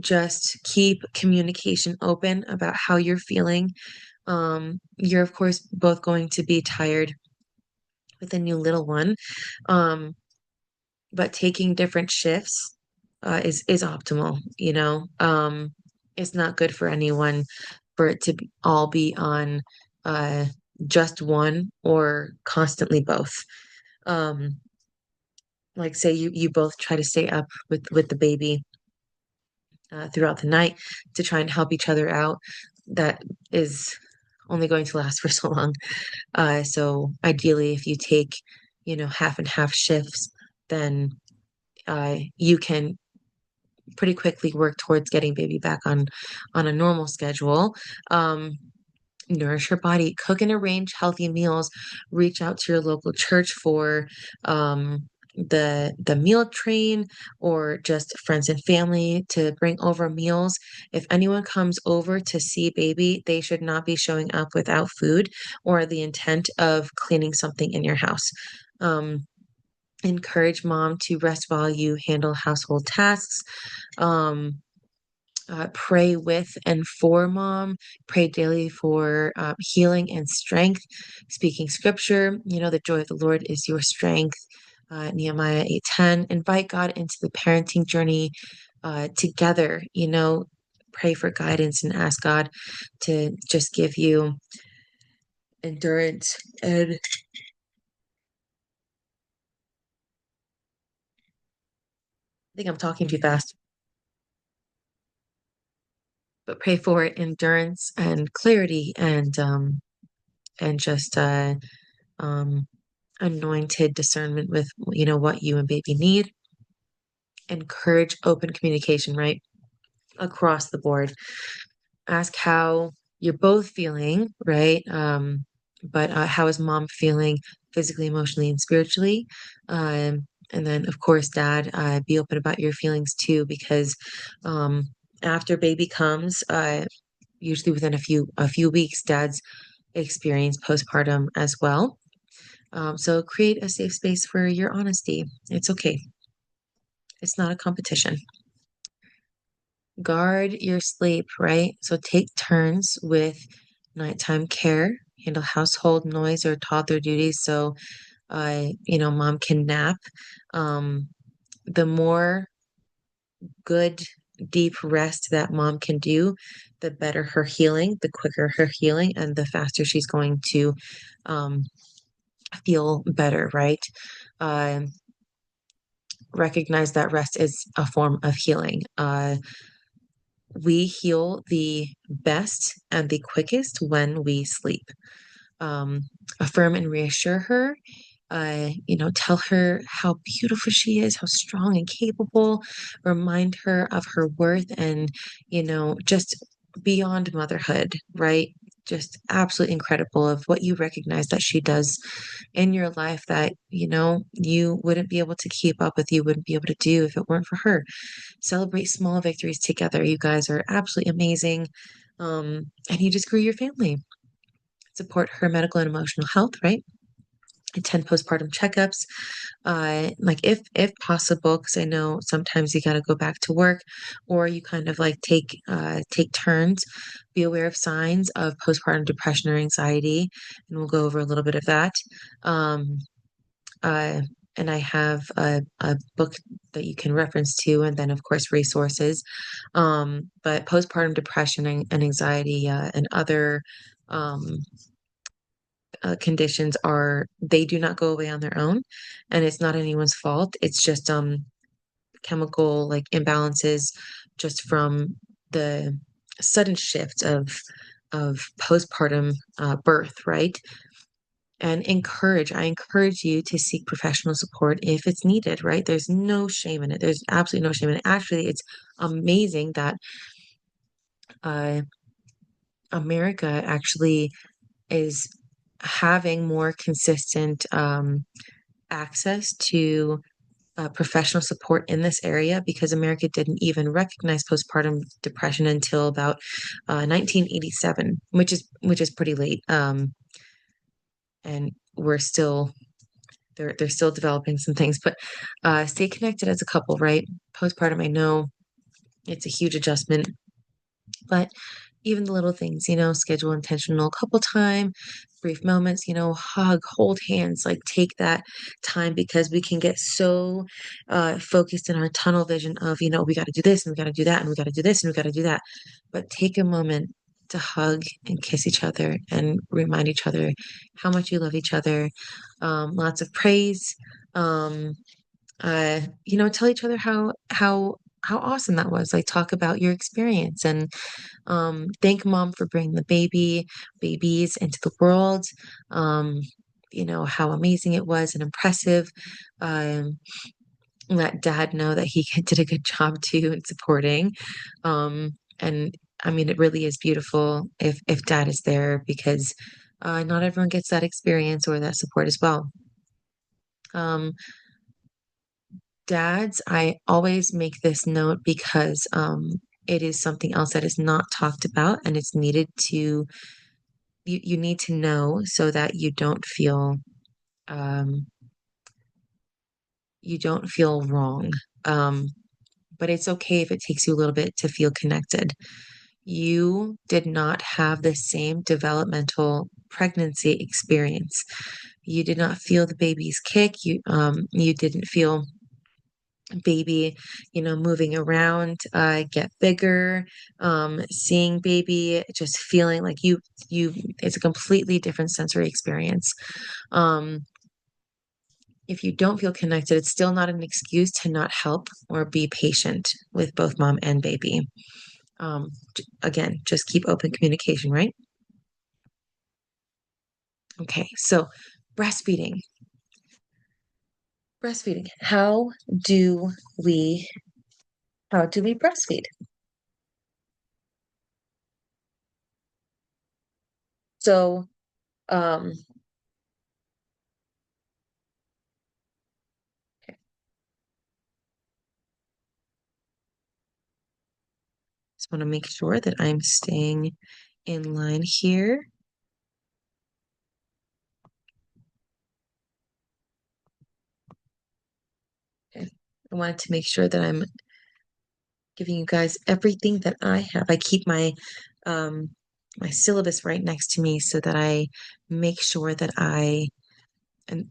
just keep communication open about how you're feeling. You're of course both going to be tired with a new little one. Um, but taking different shifts is optimal, you know. It's not good for anyone for it to all be on uh just one or constantly both. Um, like say you both try to stay up with the baby throughout the night to try and help each other out. That is only going to last for so long. So ideally, if you take, half and half shifts, then you can pretty quickly work towards getting baby back on a normal schedule. Nourish her body, cook and arrange healthy meals, reach out to your local church for the meal train or just friends and family to bring over meals. If anyone comes over to see baby, they should not be showing up without food or the intent of cleaning something in your house. Encourage mom to rest while you handle household tasks. Um, Pray with and for mom. Pray daily for healing and strength. Speaking scripture, the joy of the Lord is your strength. Nehemiah 8:10. Invite God into the parenting journey together. Pray for guidance and ask God to just give you endurance, and I think I'm talking too fast, but pray for endurance and clarity and just um anointed discernment with what you and baby need. Encourage open communication, right? Across the board. Ask how you're both feeling, right? But how is mom feeling physically, emotionally, and spiritually? And then, of course, dad, be open about your feelings too, because um, after baby comes, usually within a few weeks, dads experience postpartum as well. So create a safe space for your honesty. It's okay. It's not a competition. Guard your sleep, right? So take turns with nighttime care, handle household noise or toddler duties so mom can nap. Um, the more good, deep rest that mom can do, the better her healing, the quicker her healing, and the faster she's going to um, feel better, right? Um, Recognize that rest is a form of healing. We heal the best and the quickest when we sleep. um, Affirm and reassure her. Tell her how beautiful she is, how strong and capable. Remind her of her worth and, just beyond motherhood, right? Just absolutely incredible of what you recognize that she does in your life that, you wouldn't be able to keep up with, you wouldn't be able to do if it weren't for her. Celebrate small victories together. You guys are absolutely amazing. And you just grew your family. Support her medical and emotional health, right? Attend postpartum checkups, like if possible, because I know sometimes you got to go back to work, or you kind of like take turns. Be aware of signs of postpartum depression or anxiety, and we'll go over a little bit of that. Um, uh, and I have a book that you can reference to, and then of course resources. But postpartum depression and anxiety and other um, conditions they do not go away on their own, and it's not anyone's fault. It's just chemical like imbalances just from the sudden shift of postpartum birth, right? And I encourage you to seek professional support if it's needed, right? There's no shame in it. There's absolutely no shame in it. Actually, it's amazing that uh, America actually is having more consistent access to professional support in this area, because America didn't even recognize postpartum depression until about 1987, which is pretty late. And we're still they're still developing some things, but stay connected as a couple, right? Postpartum, I know it's a huge adjustment, but even the little things, schedule intentional couple time, brief moments, hug, hold hands, like take that time, because we can get so focused in our tunnel vision of, we got to do this and we got to do that and we got to do this and we got to do that. But take a moment to hug and kiss each other and remind each other how much you love each other. Lots of praise. Um, Tell each other how awesome that was. Like talk about your experience and thank mom for bringing the babies into the world. Um, how amazing it was and impressive. Um, Let dad know that he did a good job too in supporting. And I mean, it really is beautiful if dad is there, because not everyone gets that experience or that support as well. Um, Dads, I always make this note because it is something else that is not talked about, and it's needed to you need to know so that um you don't feel wrong. Um, but it's okay if it takes you a little bit to feel connected. You did not have the same developmental pregnancy experience. You did not feel the baby's kick. You didn't feel baby, moving around, get bigger, seeing baby, just feeling like it's a completely different sensory experience. Um, if you don't feel connected, it's still not an excuse to not help or be patient with both mom and baby. Again, just keep open communication, right? Okay, so breastfeeding. Breastfeeding. Do we how do we breastfeed? So, um, okay, just want to make sure that I'm staying in line here. Okay. I wanted to make sure that I'm giving you guys everything that I have. I keep um my syllabus right next to me so that I make sure that I and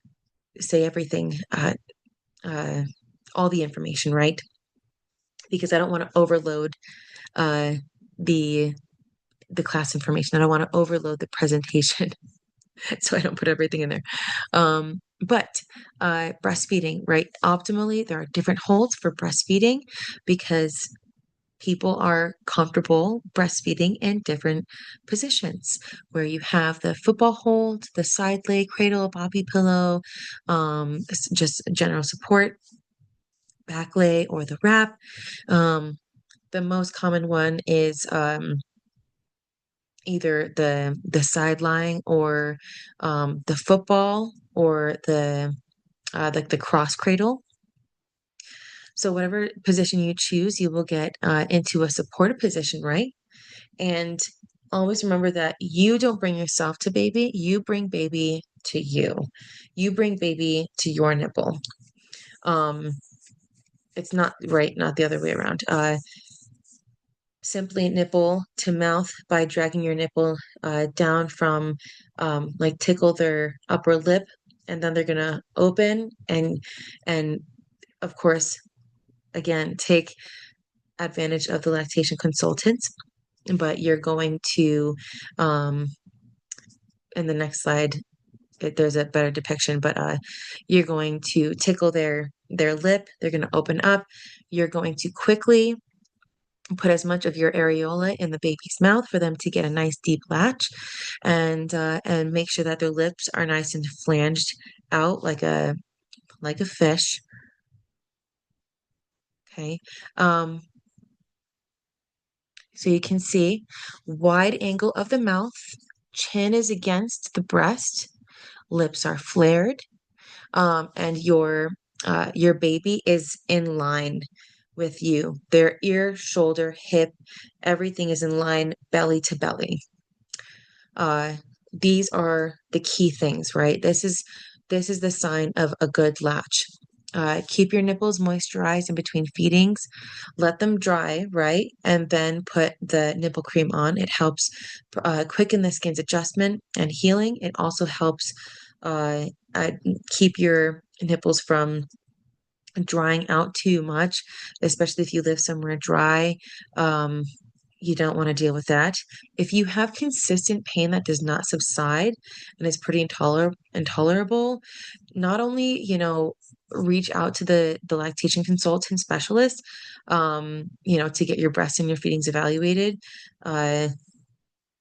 say everything, uh, all the information, right? Because I don't want to overload uh the the class information. I don't want to overload the presentation, so I don't put everything in there. But breastfeeding, right? Optimally, there are different holds for breastfeeding because people are comfortable breastfeeding in different positions where you have the football hold, the side lay cradle, bobby pillow, just general support, back lay, or the wrap. Um, the most common one is either the sideline or the football or the cross cradle. So whatever position you choose, you will get into a supportive position, right? And always remember that you don't bring yourself to baby, you bring baby to you. You bring baby to your nipple. Um, it's not right, not the other way around. Simply nipple to mouth by dragging your nipple down from like tickle their upper lip, and then they're gonna open and of course again take advantage of the lactation consultants, but you're going to in the next slide there's a better depiction, but you're going to tickle their lip, they're going to open up, you're going to quickly put as much of your areola in the baby's mouth for them to get a nice deep latch, and make sure that their lips are nice and flanged out like a fish. Okay. Um, so you can see wide angle of the mouth, chin is against the breast, lips are flared, and your baby is in line with you. Their ear, shoulder, hip, everything is in line, belly to belly. Uh, these are the key things, right? This is the sign of a good latch. Keep your nipples moisturized in between feedings. Let them dry, right? And then put the nipple cream on. It helps quicken the skin's adjustment and healing. It also helps uh, keep your nipples from drying out too much, especially if you live somewhere dry. Um, you don't want to deal with that. If you have consistent pain that does not subside and is pretty intolerable, not only, reach out to the lactation consultant specialist, to get your breast and your feedings evaluated. Uh,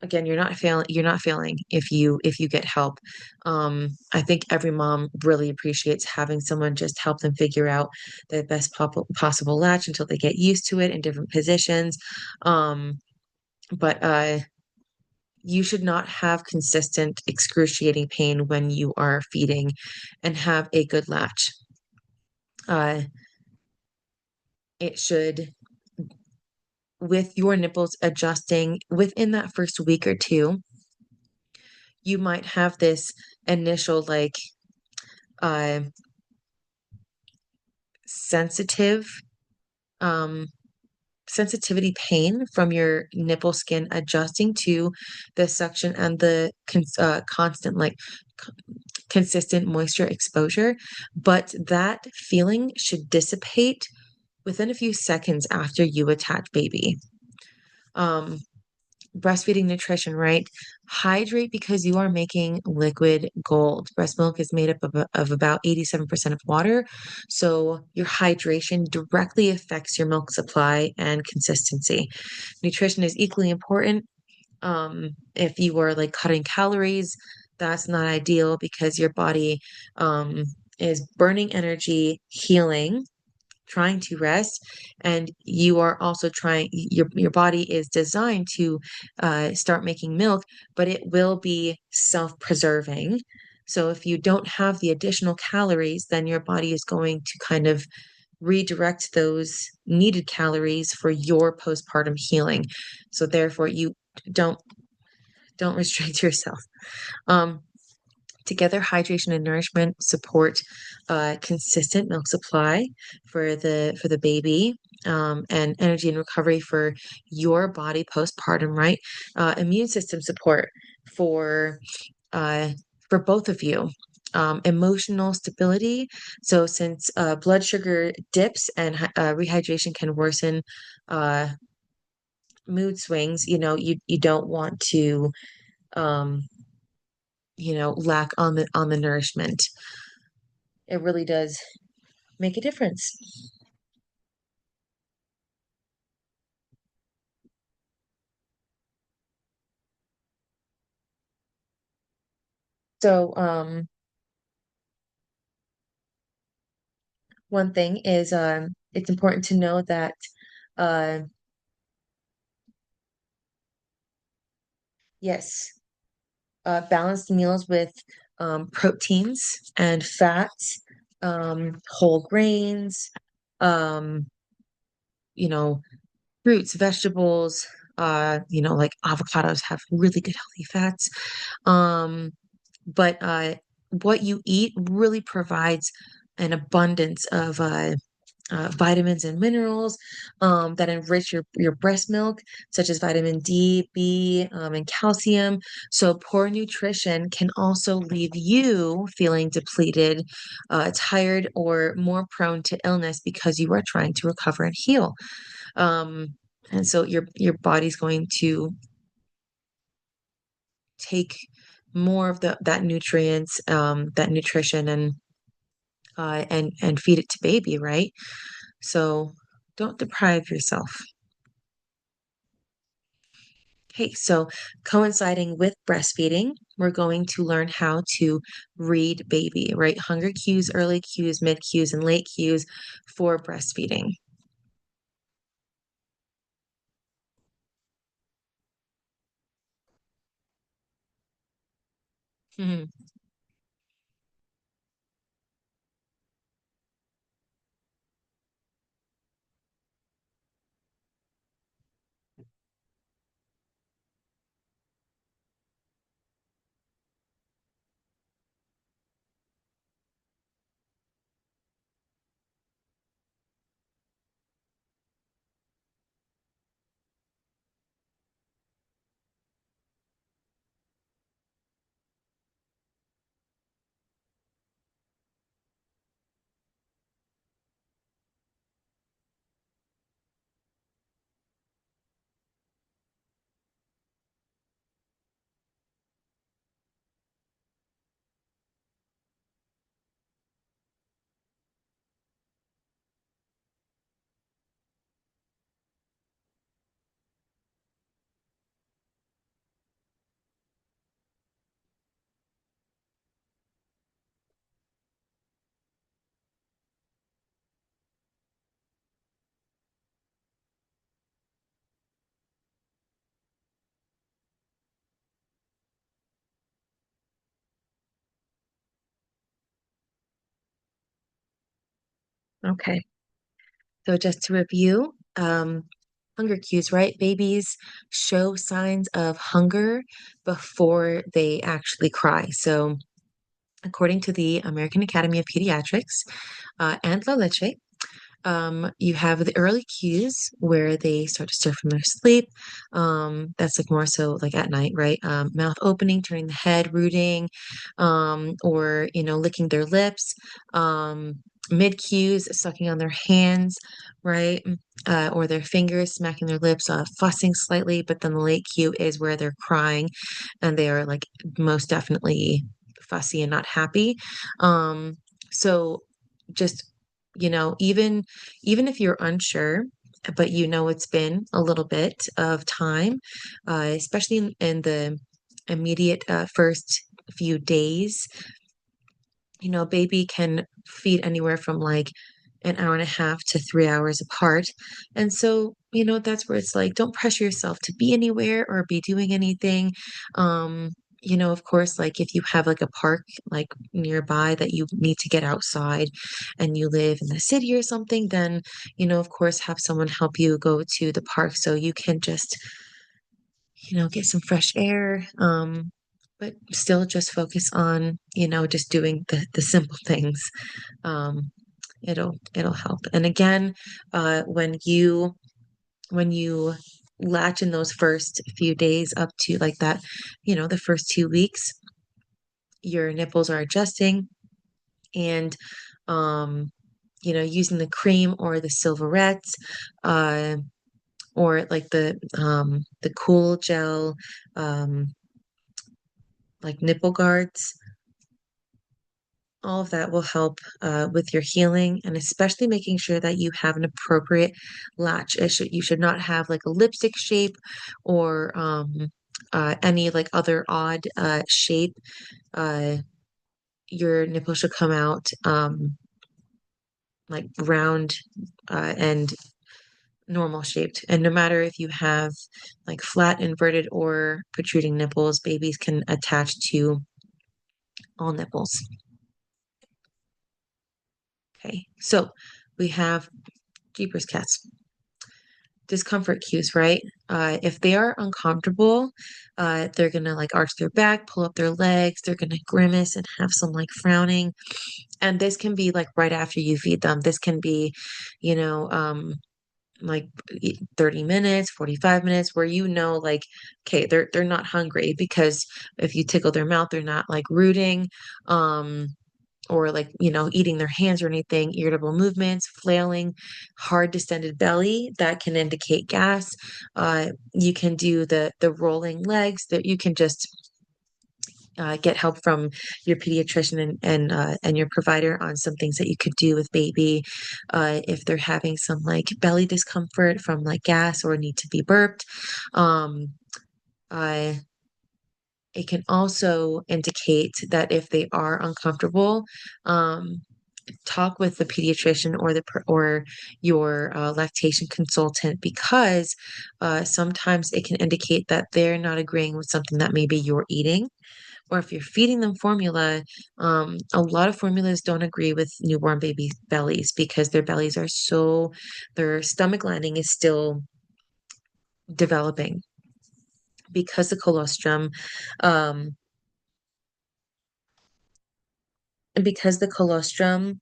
Again, you're not failing if you get help. I think every mom really appreciates having someone just help them figure out the best possible latch until they get used to it in different positions. But you should not have consistent excruciating pain when you are feeding, and have a good latch. uh it should, with your nipples adjusting within that first week or two, you might have this initial like uh sensitive um sensitivity pain from your nipple skin adjusting to the suction and the constant like consistent moisture exposure, but that feeling should dissipate within a few seconds after you attach baby. Um, Breastfeeding nutrition, right? Hydrate because you are making liquid gold. Breast milk is made up of about 87% of water. So your hydration directly affects your milk supply and consistency. Nutrition is equally important. If you are like cutting calories, that's not ideal because your body um, is burning energy, healing, trying to rest, and you are also trying, your body is designed to start making milk, but it will be self-preserving. So if you don't have the additional calories, then your body is going to kind of redirect those needed calories for your postpartum healing. So therefore you don't don't restrict yourself. Um, Together, hydration and nourishment support consistent milk supply for the baby, and energy and recovery for your body postpartum, right? Immune system support for uh, for both of you. Emotional stability. So, since blood sugar dips and rehydration can worsen uh, mood swings, you don't want to um, lack on the nourishment. It really does make a difference. So, one thing is, it's important to know that, uh, yes, balanced meals with proteins and fats, whole grains, um, you know, fruits, vegetables, like avocados have really good healthy fats. Um, but what you eat really provides an abundance of vitamins and minerals that enrich your breast milk, such as vitamin D, B, and calcium. So, poor nutrition can also leave you feeling depleted, tired, or more prone to illness because you are trying to recover and heal. And so, your body's going to take more of that nutrients, that nutrition, and feed it to baby, right? So don't deprive yourself. Okay, so coinciding with breastfeeding, we're going to learn how to read baby, right? Hunger cues, early cues, mid cues, and late cues for breastfeeding. Mhm. Okay, so just to review, hunger cues, right? Babies show signs of hunger before they actually cry. So, according to the American Academy of Pediatrics and La Leche, You have the early cues where they start to stir from their sleep. That's like more so like at night, right? Mouth opening, turning the head, rooting, or licking their lips. Mid cues, sucking on their hands, right? Or their fingers, smacking their lips, fussing slightly. But then the late cue is where they're crying and they are like most definitely fussy and not happy. So just even if you're unsure, but it's been a little bit of time, especially in the immediate first few days, baby can feed anywhere from like an hour and a half to 3 hours apart. And so, that's where it's like, don't pressure yourself to be anywhere or be doing anything. Um, of course, like if you have like a park like nearby that you need to get outside and you live in the city or something, then, of course, have someone help you go to the park so you can just get some fresh air, but still just focus on, just doing the simple things. Um, it'll help. And again, when you latch in those first few days up to like that, the first 2 weeks, your nipples are adjusting and using the cream or the silverettes, uh, or like the cool gel, um, like nipple guards. All of that will help with your healing and especially making sure that you have an appropriate latch. You should not have like a lipstick shape or any like other odd shape. Uh, your nipple should come out like round and normal shaped. And no matter if you have like flat, inverted, or protruding nipples, babies can attach to all nipples. Okay, so we have Jeepers cats. Discomfort cues, right? If they are uncomfortable, they're gonna like arch their back, pull up their legs, they're gonna grimace and have some like frowning. And this can be like right after you feed them. This can be, you know, um, like 30 minutes, 45 minutes, where like, okay, they're not hungry because if you tickle their mouth, they're not like rooting. Or like, eating their hands or anything, irritable movements, flailing, hard distended belly, that can indicate gas. You can do the rolling legs that you can just get help from your pediatrician and your provider on some things that you could do with baby if they're having some like belly discomfort from like gas or need to be burped. Um, uh, it can also indicate that if they are uncomfortable, um, talk with the pediatrician or your lactation consultant because sometimes it can indicate that they're not agreeing with something that maybe you're eating. Or if you're feeding them formula, a lot of formulas don't agree with newborn baby bellies because their stomach lining is still developing because the colostrum, um, because the colostrum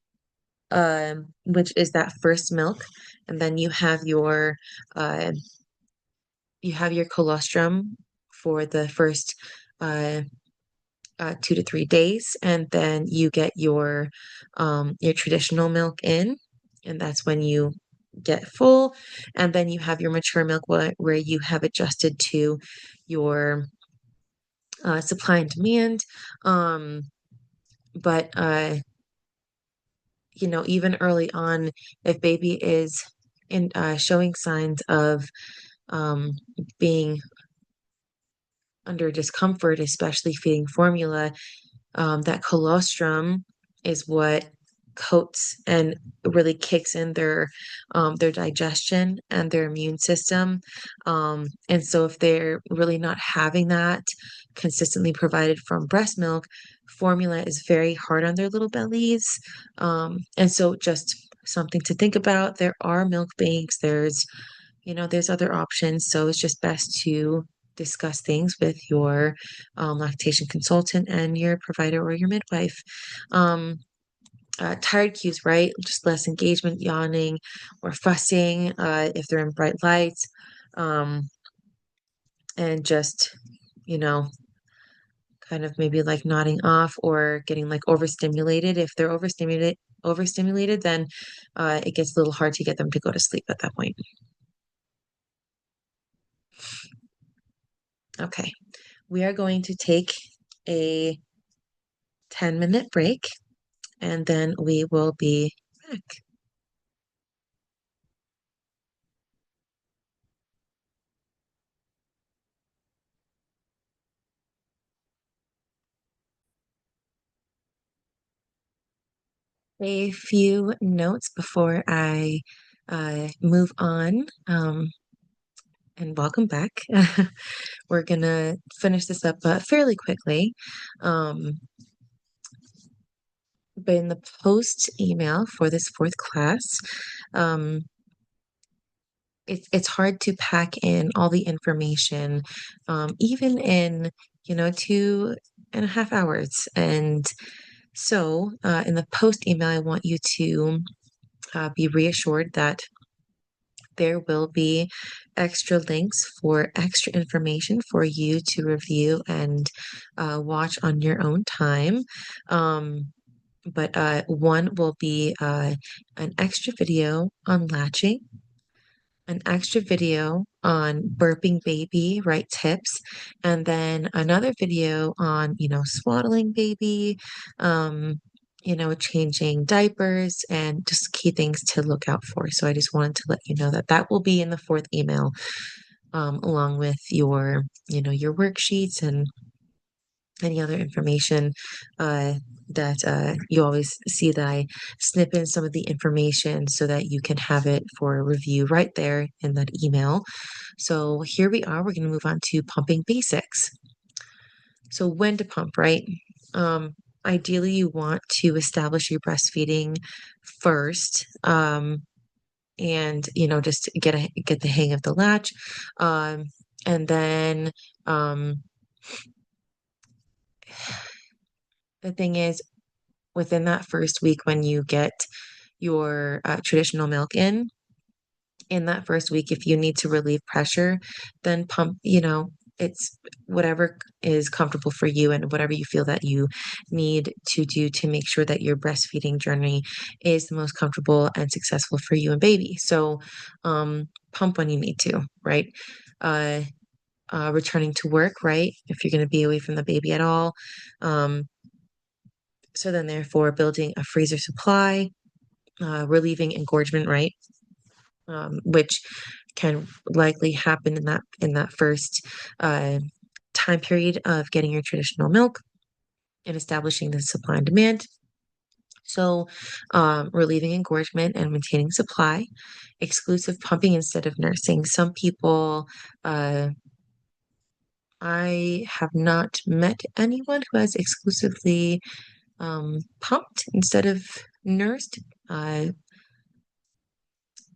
which is that first milk, and then uh, you have your colostrum for the first uh, 2 to 3 days, and then you get your traditional milk in, and that's when you get full, and then you have your mature milk where you have adjusted to your supply and demand. Um, but even early on, if baby is in showing signs of um, being under discomfort, especially feeding formula, that colostrum is what coats and really kicks in their digestion and their immune system. And so if they're really not having that consistently provided from breast milk, formula is very hard on their little bellies. And so just something to think about. There are milk banks, there's other options. So it's just best to discuss things with your lactation consultant and your provider or your midwife. Um, tired cues, right? Just less engagement, yawning, or fussing if they're in bright lights, um, and just, you know, kind of maybe like nodding off or getting like overstimulated. If they're overstimulated, then it gets a little hard to get them to go to sleep at that point. Okay, we are going to take a 10-minute break and then we will be back. A few notes before I move on, and welcome back. We're gonna finish this up fairly quickly. Um, but in the post email for this fourth class, um, it's hard to pack in all the information, even in 2.5 hours. And so, in the post email, I want you to be reassured that there will be extra links for extra information for you to review and watch on your own time. But one will be an extra video on latching, an extra video on burping baby, right tips, and then another video on, swaddling baby, um, changing diapers and just key things to look out for. So I just wanted to let you know that that will be in the fourth email, along with your worksheets and any other information that you always see that I snip in some of the information so that you can have it for review right there in that email. So here we are. We're going to move on to pumping basics. So when to pump, right? Ideally, you want to establish your breastfeeding first. And just get the hang of the latch, and then the thing is, within that first week, when you get your traditional milk in that first week, if you need to relieve pressure, then pump, it's whatever is comfortable for you and whatever you feel that you need to do to make sure that your breastfeeding journey is the most comfortable and successful for you and baby. So, pump when you need to, right? Uh, Returning to work, right? If you're going to be away from the baby at all. So then therefore building a freezer supply, relieving engorgement, right? Which can likely happen in that first uh, time period of getting your traditional milk and establishing the supply and demand. So, relieving engorgement and maintaining supply, exclusive pumping instead of nursing. Some people, I have not met anyone who has exclusively pumped instead of nursed.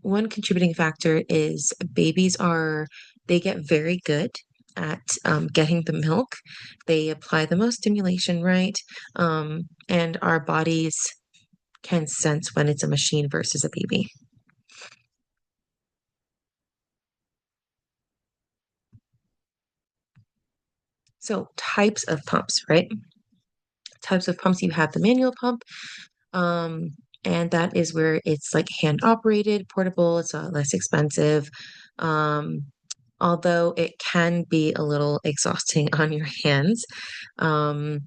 One contributing factor is they get very good at getting the milk. They apply the most stimulation, right? And our bodies can sense when it's a machine versus a baby. So, types of pumps, right? Types of pumps, you have the manual pump, um, and that is where it's like hand operated, portable, it's less expensive. Um, Although it can be a little exhausting on your hands, um,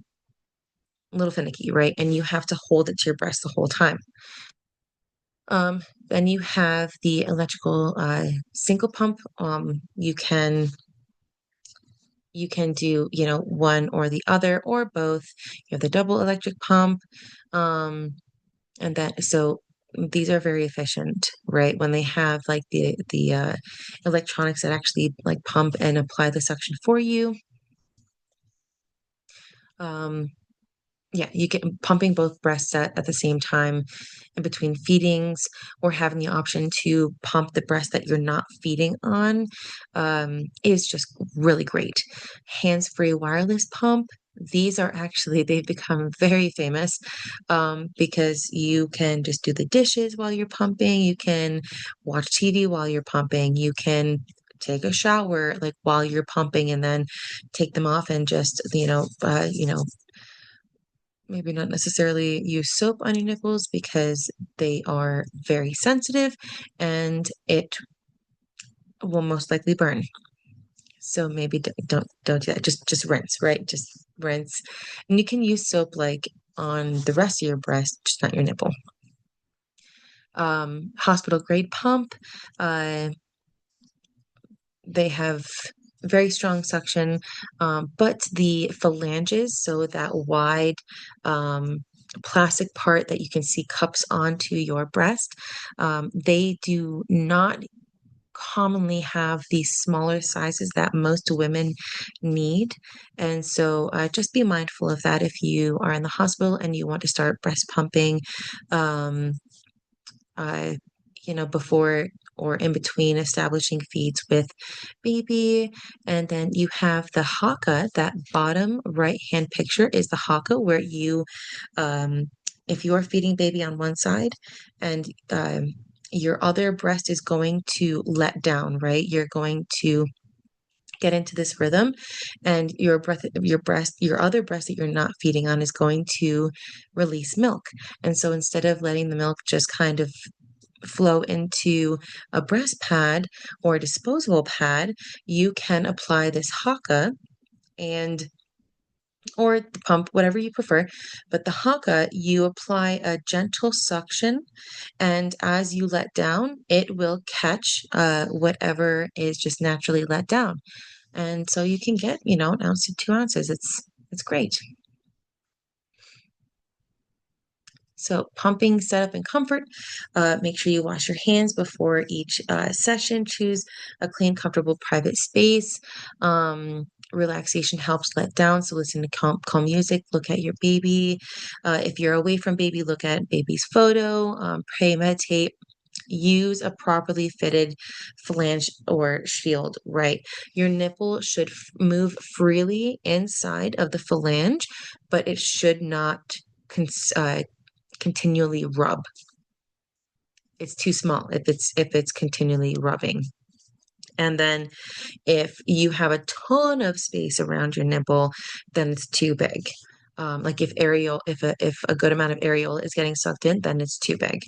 a little finicky, right? And you have to hold it to your breast the whole time. Then you have the electrical single pump. You can do, one or the other or both. You have the double electric pump, um, and that so these are very efficient, right? When they have like the electronics that actually like pump and apply the suction for you. Um, yeah, you get pumping both breasts at the same time in between feedings, or having the option to pump the breast that you're not feeding on is just really great. Hands-free wireless pump. These are actually, they've become very famous because you can just do the dishes while you're pumping. You can watch TV while you're pumping. You can take a shower like while you're pumping and then take them off and just, maybe not necessarily use soap on your nipples because they are very sensitive and it will most likely burn. So maybe don't do that. Just rinse, right? Just rinse. And you can use soap like on the rest of your breast, just not your nipple. Hospital grade pump. Uh, they have very strong suction, but the phalanges, so that wide plastic part that you can see cups onto your breast, they do not commonly have these smaller sizes that most women need. And so just be mindful of that if you are in the hospital and you want to start breast pumping, um, uh, before or in between establishing feeds with baby. And then you have the haka, that bottom right hand picture is the haka where um, if you are feeding baby on one side and your other breast is going to let down, right? You're going to get into this rhythm and your other breast that you're not feeding on is going to release milk. And so instead of letting the milk just kind of flow into a breast pad or a disposable pad, you can apply this haka and or the pump, whatever you prefer. But the haka, you apply a gentle suction, and as you let down, it will catch whatever is just naturally let down. And so you can get, an ounce to 2 ounces. It's great. So pumping setup and comfort. Make sure you wash your hands before each session. Choose a clean, comfortable, private space. Relaxation helps let down. So listen to calm music. Look at your baby. If you're away from baby, look at baby's photo. Pray, meditate. Use a properly fitted flange or shield, right? Your nipple should move freely inside of the phalange, but it should not continually rub. It's too small if it's continually rubbing. And then if you have a ton of space around your nipple, then it's too big. Like if a good amount of areola is getting sucked in, then it's too big.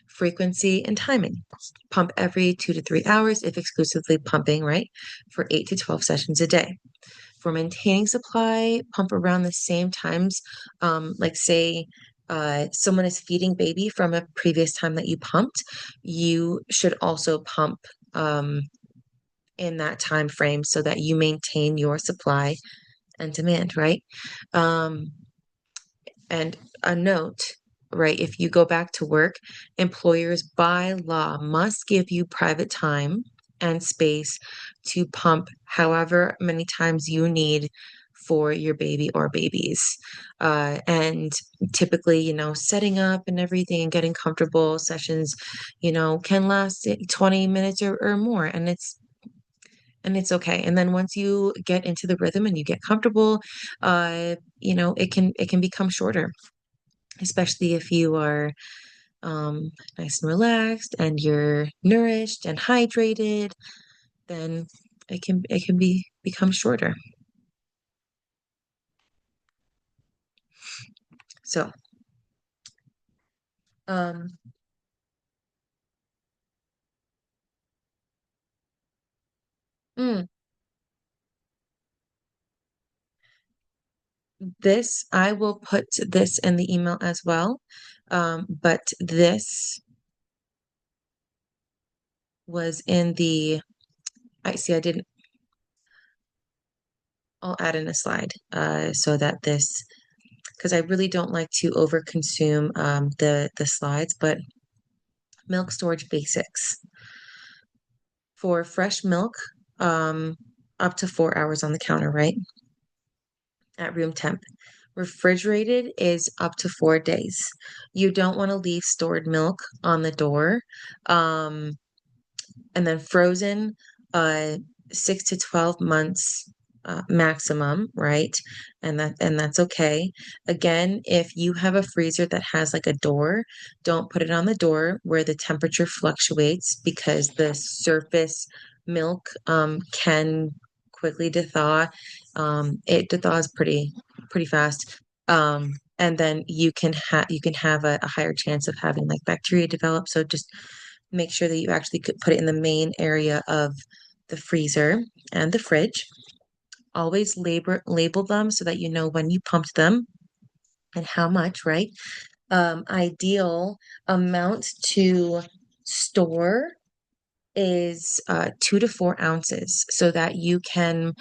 Frequency and timing. Pump every 2 to 3 hours if exclusively pumping, right? For 8 to 12 sessions a day. For maintaining supply, pump around the same times. Like say someone is feeding baby from a previous time that you pumped, you should also pump in that time frame so that you maintain your supply and demand, right? Um, and a note, right? If you go back to work, employers by law must give you private time and space to pump however many times you need for your baby or babies. And typically, setting up and everything and getting comfortable sessions, can last 20 minutes or more. And it's okay. And then once you get into the rhythm and you get comfortable, it can become shorter, especially if you are nice and relaxed and you're nourished and hydrated, then it can become shorter. So, um, mm, this I will put this in the email as well. But this was in the I see I didn't I'll add in a slide so that this because I really don't like to over consume the slides, but milk storage basics for fresh milk, um, up to 4 hours on the counter, right? At room temp. Refrigerated is up to 4 days. You don't want to leave stored milk on the door. And then frozen, uh, 6 to 12 months maximum, right? And that's okay. Again, if you have a freezer that has like a door, don't put it on the door where the temperature fluctuates because the surface milk can quickly thaw. It thaws pretty fast. And then you can have a higher chance of having like bacteria develop. So just make sure that you actually could put it in the main area of the freezer and the fridge. Always label them so that you know when you pumped them and how much, right? Ideal amount to store is 2 to 4 ounces so that you can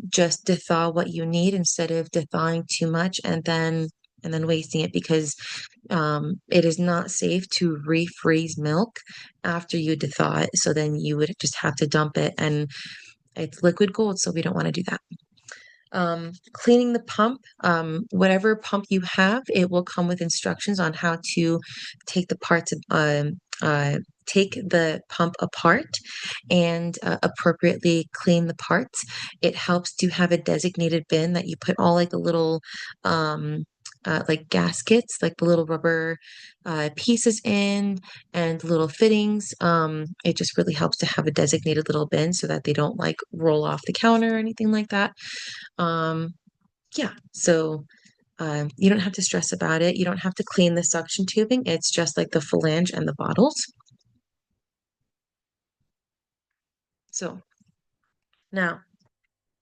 just thaw what you need instead of thawing too much and then wasting it because it is not safe to refreeze milk after you thaw it. So then you would just have to dump it and it's liquid gold, so we don't want to do that. Cleaning the pump, whatever pump you have, it will come with instructions on how to take the parts of, take the pump apart and appropriately clean the parts. It helps to have a designated bin that you put all like the little like gaskets, like the little rubber pieces in and little fittings. It just really helps to have a designated little bin so that they don't like roll off the counter or anything like that. Um, yeah, so you don't have to stress about it. You don't have to clean the suction tubing. It's just like the flange and the bottles. So now,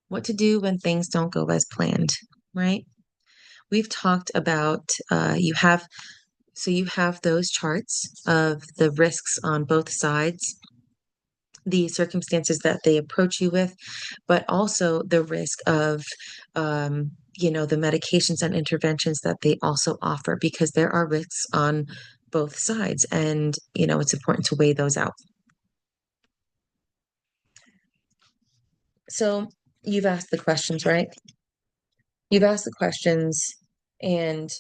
what to do when things don't go as planned, right? We've talked about you have those charts of the risks on both sides, the circumstances that they approach you with, but also the risk of, the medications and interventions that they also offer, because there are risks on both sides. And, it's important to weigh those out. So you've asked the questions, right? You've asked the questions and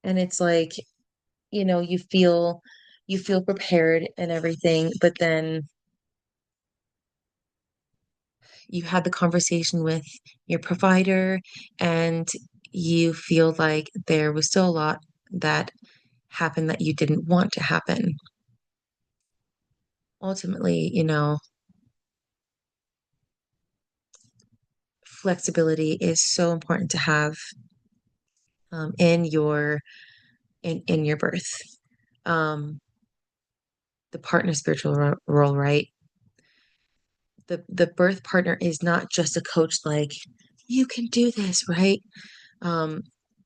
it's like, you feel prepared and everything, but then you had the conversation with your provider and you feel like there was still a lot that happened that you didn't want to happen. Ultimately, flexibility is so important to have in your birth. Um, the partner spiritual role, right? The birth partner is not just a coach like, you can do this, right? Um,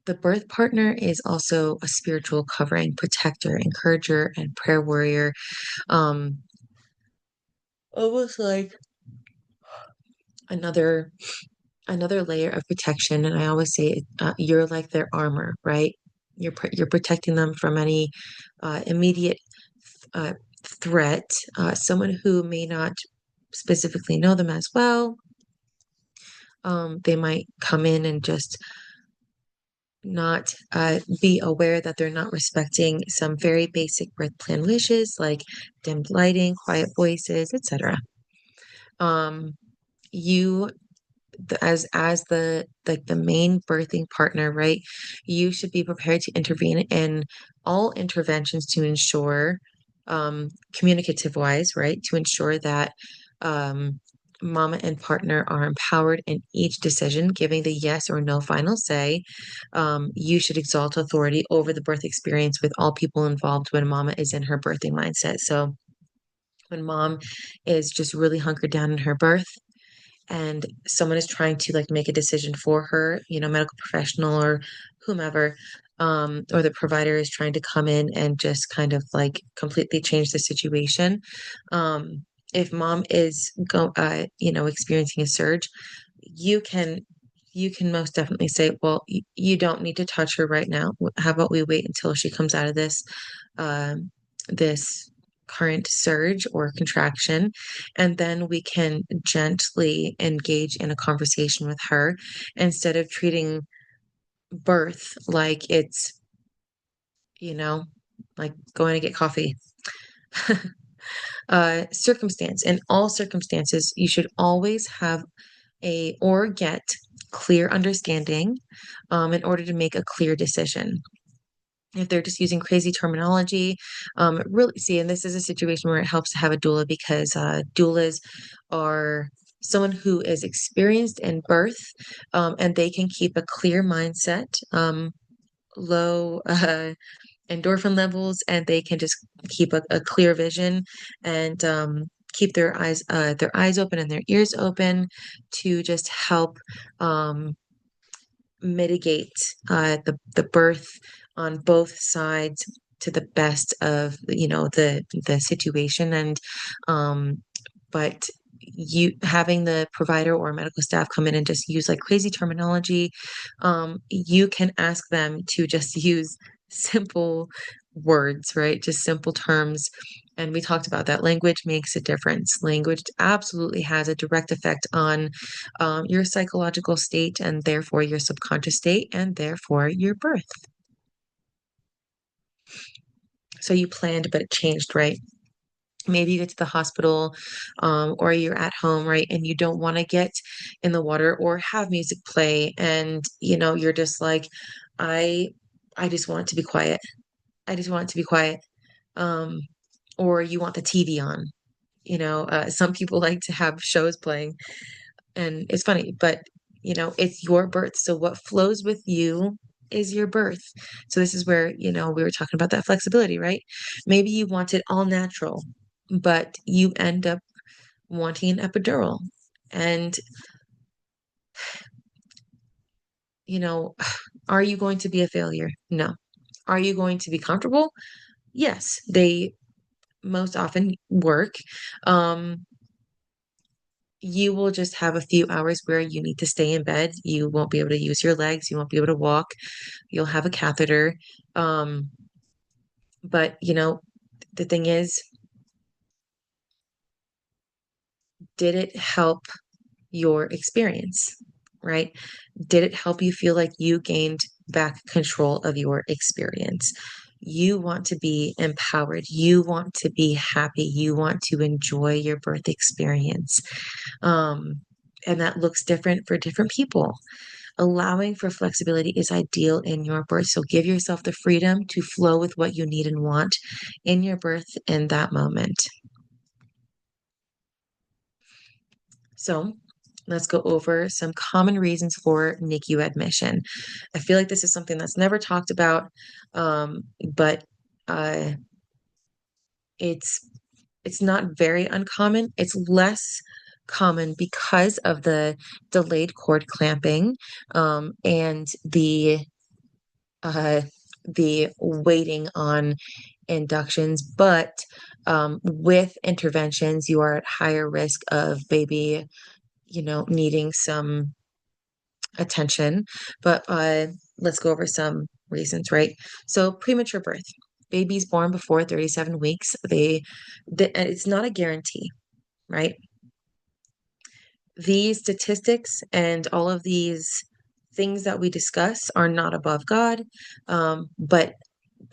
the birth partner is also a spiritual covering, protector, encourager, and prayer warrior. Um, Almost like another another layer of protection. And I always say you're like their armor, right? You're protecting them from any immediate uh, threat. Someone who may not specifically know them as well, they might come in and just not be aware that they're not respecting some very basic birth plan wishes like dimmed lighting, quiet voices, etc. Um, you as the like the main birthing partner, right? You should be prepared to intervene in all interventions to ensure, communicative wise, right? To ensure that um, mama and partner are empowered in each decision, giving the yes or no final say. You should exalt authority over the birth experience with all people involved when mama is in her birthing mindset. So when mom is just really hunkered down in her birth, and someone is trying to like make a decision for her, medical professional or whomever, or the provider is trying to come in and just kind of like completely change the situation. If mom is experiencing a surge, you can you can most definitely say, well, you don't need to touch her right now. How about we wait until she comes out of this current surge or contraction, and then we can gently engage in a conversation with her instead of treating birth like it's, you know, like going to get coffee. circumstance. In all circumstances, you should always have or get clear understanding in order to make a clear decision. If they're just using crazy terminology, really see, and this is a situation where it helps to have a doula because doulas are someone who is experienced in birth, and they can keep a clear mindset, low endorphin levels, and they can just keep a clear vision and keep their eyes open and their ears open to just help mitigate the birth on both sides to the best of the situation. And but you having the provider or medical staff come in and just use like crazy terminology, you can ask them to just use simple words, right? Just simple terms. And we talked about that. Language makes a difference. Language absolutely has a direct effect on your psychological state and therefore your subconscious state and therefore your birth. So you planned, but it changed, right? Maybe you get to the hospital, or you're at home, right? And you don't want to get in the water or have music play. And, you're just like, I, I just want it to be quiet. I just want it to be quiet. Um, or you want the TV on. Some people like to have shows playing, and it's funny, but it's your birth. So what flows with you is your birth. So this is where, we were talking about that flexibility, right? Maybe you want it all natural, but you end up wanting an epidural. And, you know, are you going to be a failure? No. Are you going to be comfortable? Yes, they most often work. Um, you will just have a few hours where you need to stay in bed. You won't be able to use your legs. You won't be able to walk. You'll have a catheter. Um, but the thing is, did it help your experience, right? Did it help you feel like you gained back control of your experience? You want to be empowered. You want to be happy. You want to enjoy your birth experience. Um, and that looks different for different people. Allowing for flexibility is ideal in your birth. So give yourself the freedom to flow with what you need and want in your birth in that moment. So let's go over some common reasons for NICU admission. I feel like this is something that's never talked about, but uh, it's it's not very uncommon. It's less common because of the delayed cord clamping, and uh, the waiting on inductions. But with interventions, you are at higher risk of baby, needing some attention. But let's go over some reasons, right? So premature birth. Babies born before 37 weeks, and it's not a guarantee, right? These statistics and all of these things that we discuss are not above God, but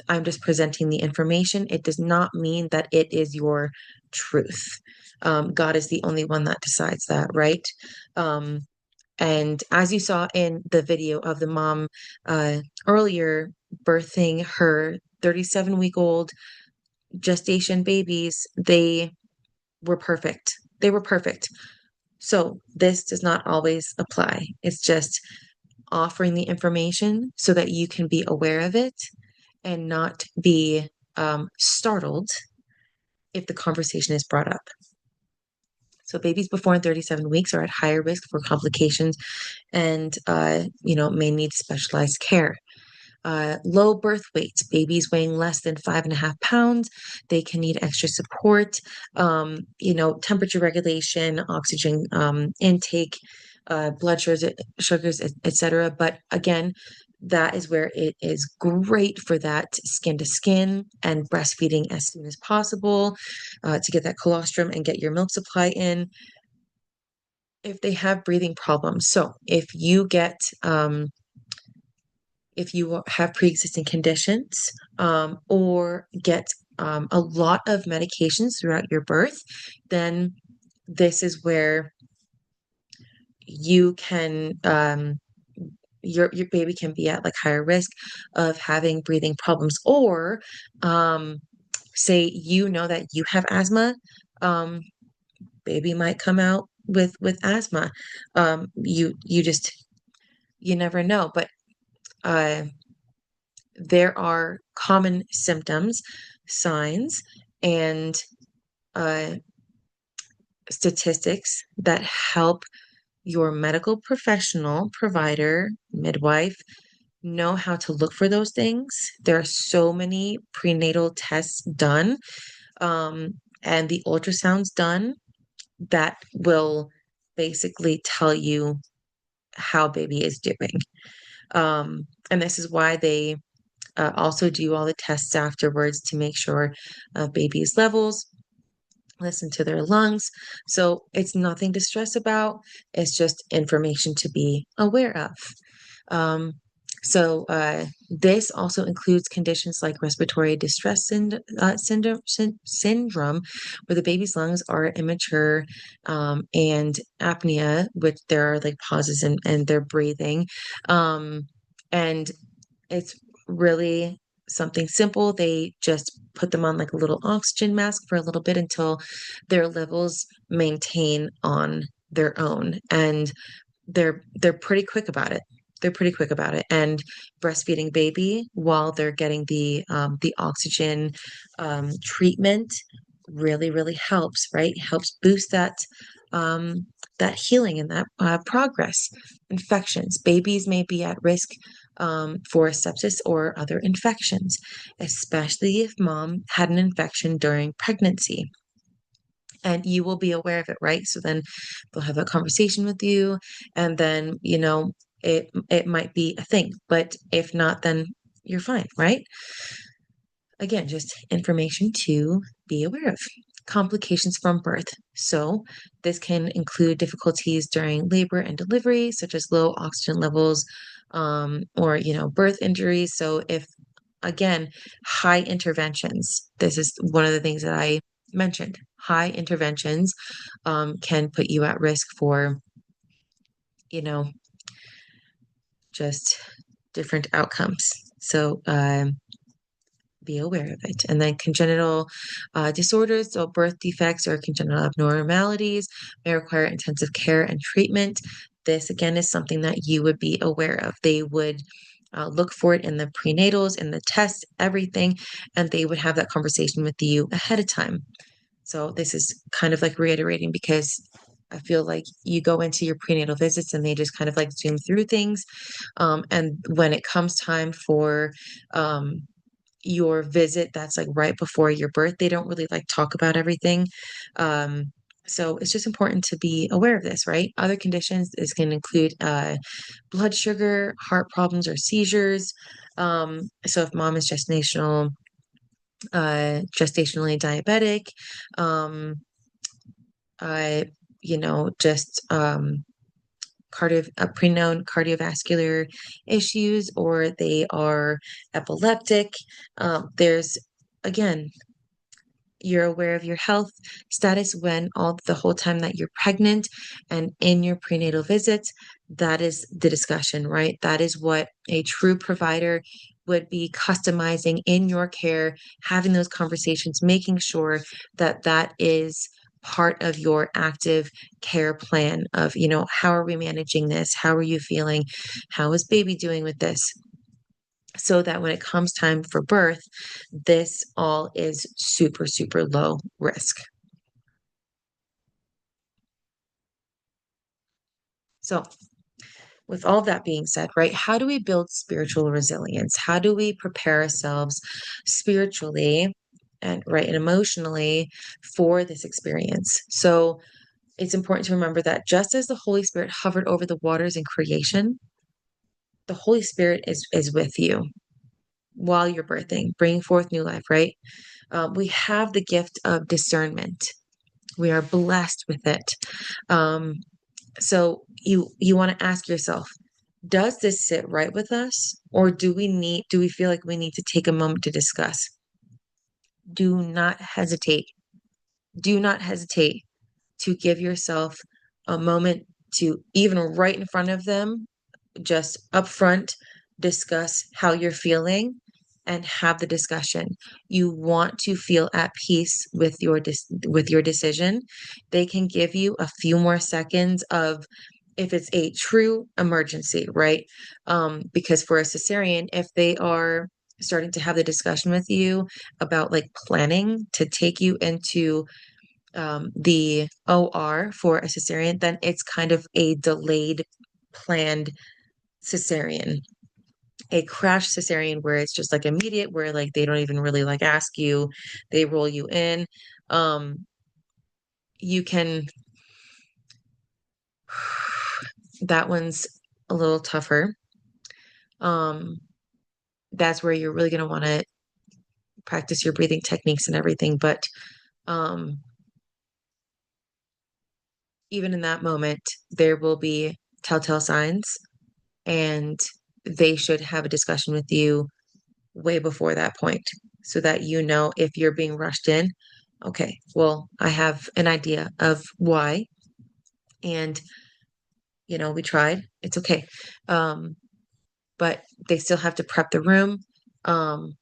I'm just presenting the information. It does not mean that it is your truth. God is the only one that decides that, right? Um, and as you saw in the video of the mom earlier birthing her 37-week-old gestation babies, they were perfect. They were perfect. So this does not always apply. It's just offering the information so that you can be aware of it and not be startled if the conversation is brought up. So babies before 37 weeks are at higher risk for complications and, may need specialized care. Low birth weights, babies weighing less than 5.5 pounds, they can need extra support, temperature regulation, oxygen intake, blood sugars, etc. But again, that is where it is great for that skin to skin and breastfeeding as soon as possible, to get that colostrum and get your milk supply in. If they have breathing problems, so if you have pre-existing conditions, or get a lot of medications throughout your birth, then this is where you can your baby can be at like higher risk of having breathing problems, or say you know that you have asthma, um, baby might come out with asthma. You just you never know, but uh, there are common symptoms, signs, and uh, statistics that help your medical professional, provider, midwife know how to look for those things. There are so many prenatal tests done, and the ultrasounds done that will basically tell you how baby is doing. And this is why they also do all the tests afterwards to make sure baby's levels, listen to their lungs. So it's nothing to stress about. It's just information to be aware of. Um, so this also includes conditions like respiratory distress syndrome, where the baby's lungs are immature, and apnea, which there are like pauses in their breathing. And it's really something simple. They just put them on like a little oxygen mask for a little bit until their levels maintain on their own. And they're pretty quick about it. They're pretty quick about it. And breastfeeding baby while they're getting the oxygen treatment really, really helps, right? Helps boost that healing and that progress. Infections. Babies may be at risk for sepsis or other infections, especially if mom had an infection during pregnancy. And you will be aware of it, right? So then they'll have a conversation with you, and then, it might be a thing, but if not, then you're fine, right? Again, just information to be aware of. Complications from birth. So this can include difficulties during labor and delivery, such as low oxygen levels, or, birth injuries. So if, again, high interventions, this is one of the things that I mentioned. High interventions can put you at risk for, you know, just different outcomes. So be aware of it. And then congenital disorders, so birth defects or congenital abnormalities may require intensive care and treatment. This, again, is something that you would be aware of. They would look for it in the prenatals, in the tests, everything, and they would have that conversation with you ahead of time. So this is kind of like reiterating, because I feel like you go into your prenatal visits and they just kind of like zoom through things. And when it comes time for your visit, that's like right before your birth, they don't really like talk about everything. So it's just important to be aware of this, right? Other conditions is going to include blood sugar, heart problems, or seizures. So if mom is gestationally diabetic, um, uh, just pre-known cardiovascular issues, or they are epileptic. There's, again, you're aware of your health status when all the whole time that you're pregnant and in your prenatal visits. That is the discussion, right? That is what a true provider would be customizing in your care, having those conversations, making sure that that is part of your active care plan of, how are we managing this? How are you feeling? How is baby doing with this? So that when it comes time for birth, this all is super, super low risk. So, with all that being said, right, how do we build spiritual resilience? How do we prepare ourselves spiritually and emotionally for this experience? So, it's important to remember that just as the Holy Spirit hovered over the waters in creation, the Holy Spirit is with you while you're birthing, bringing forth new life, right? We have the gift of discernment. We are blessed with it. Um, so you want to ask yourself, does this sit right with us, or do we feel like we need to take a moment to discuss? do not hesitate. Do not hesitate to give yourself a moment to, even right in front of them, just upfront discuss how you're feeling and have the discussion. You want to feel at peace with with your decision. They can give you a few more seconds of, if it's a true emergency, right? Because for a cesarean, if they are starting to have the discussion with you about like planning to take you into the OR for a cesarean, then it's kind of a delayed planned cesarean. A crash cesarean where it's just like immediate, where like they don't even really like ask you, they roll you in. Um, you can, that one's a little tougher. Um, that's where you're really going to want to practice your breathing techniques and everything. But um, even in that moment, there will be telltale signs, and they should have a discussion with you way before that point so that you know if you're being rushed in. Okay, well, I have an idea of why, and we tried. It's okay. Um, but they still have to prep the room. Um,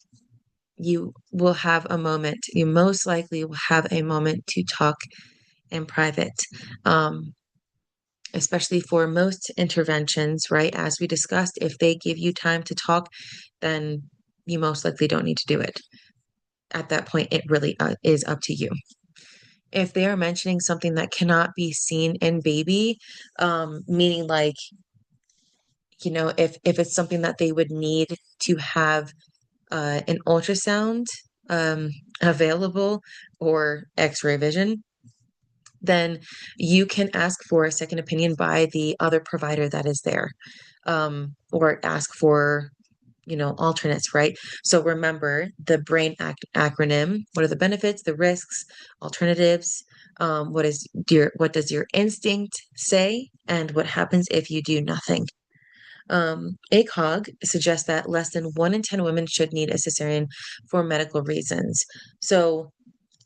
you will have a moment. You most likely will have a moment to talk in private. Um, Especially for most interventions, right? As we discussed, if they give you time to talk, then you most likely don't need to do it. At that point, it really is up to you. If they are mentioning something that cannot be seen in baby, meaning like, if it's something that they would need to have an ultrasound um, available or x-ray vision, then you can ask for a second opinion by the other provider that is there, or ask for, alternates, right? So remember the BRAIN acronym. What are the benefits, the risks, alternatives? What does your instinct say? And what happens if you do nothing? ACOG suggests that less than 1 in 10 women should need a cesarean for medical reasons. So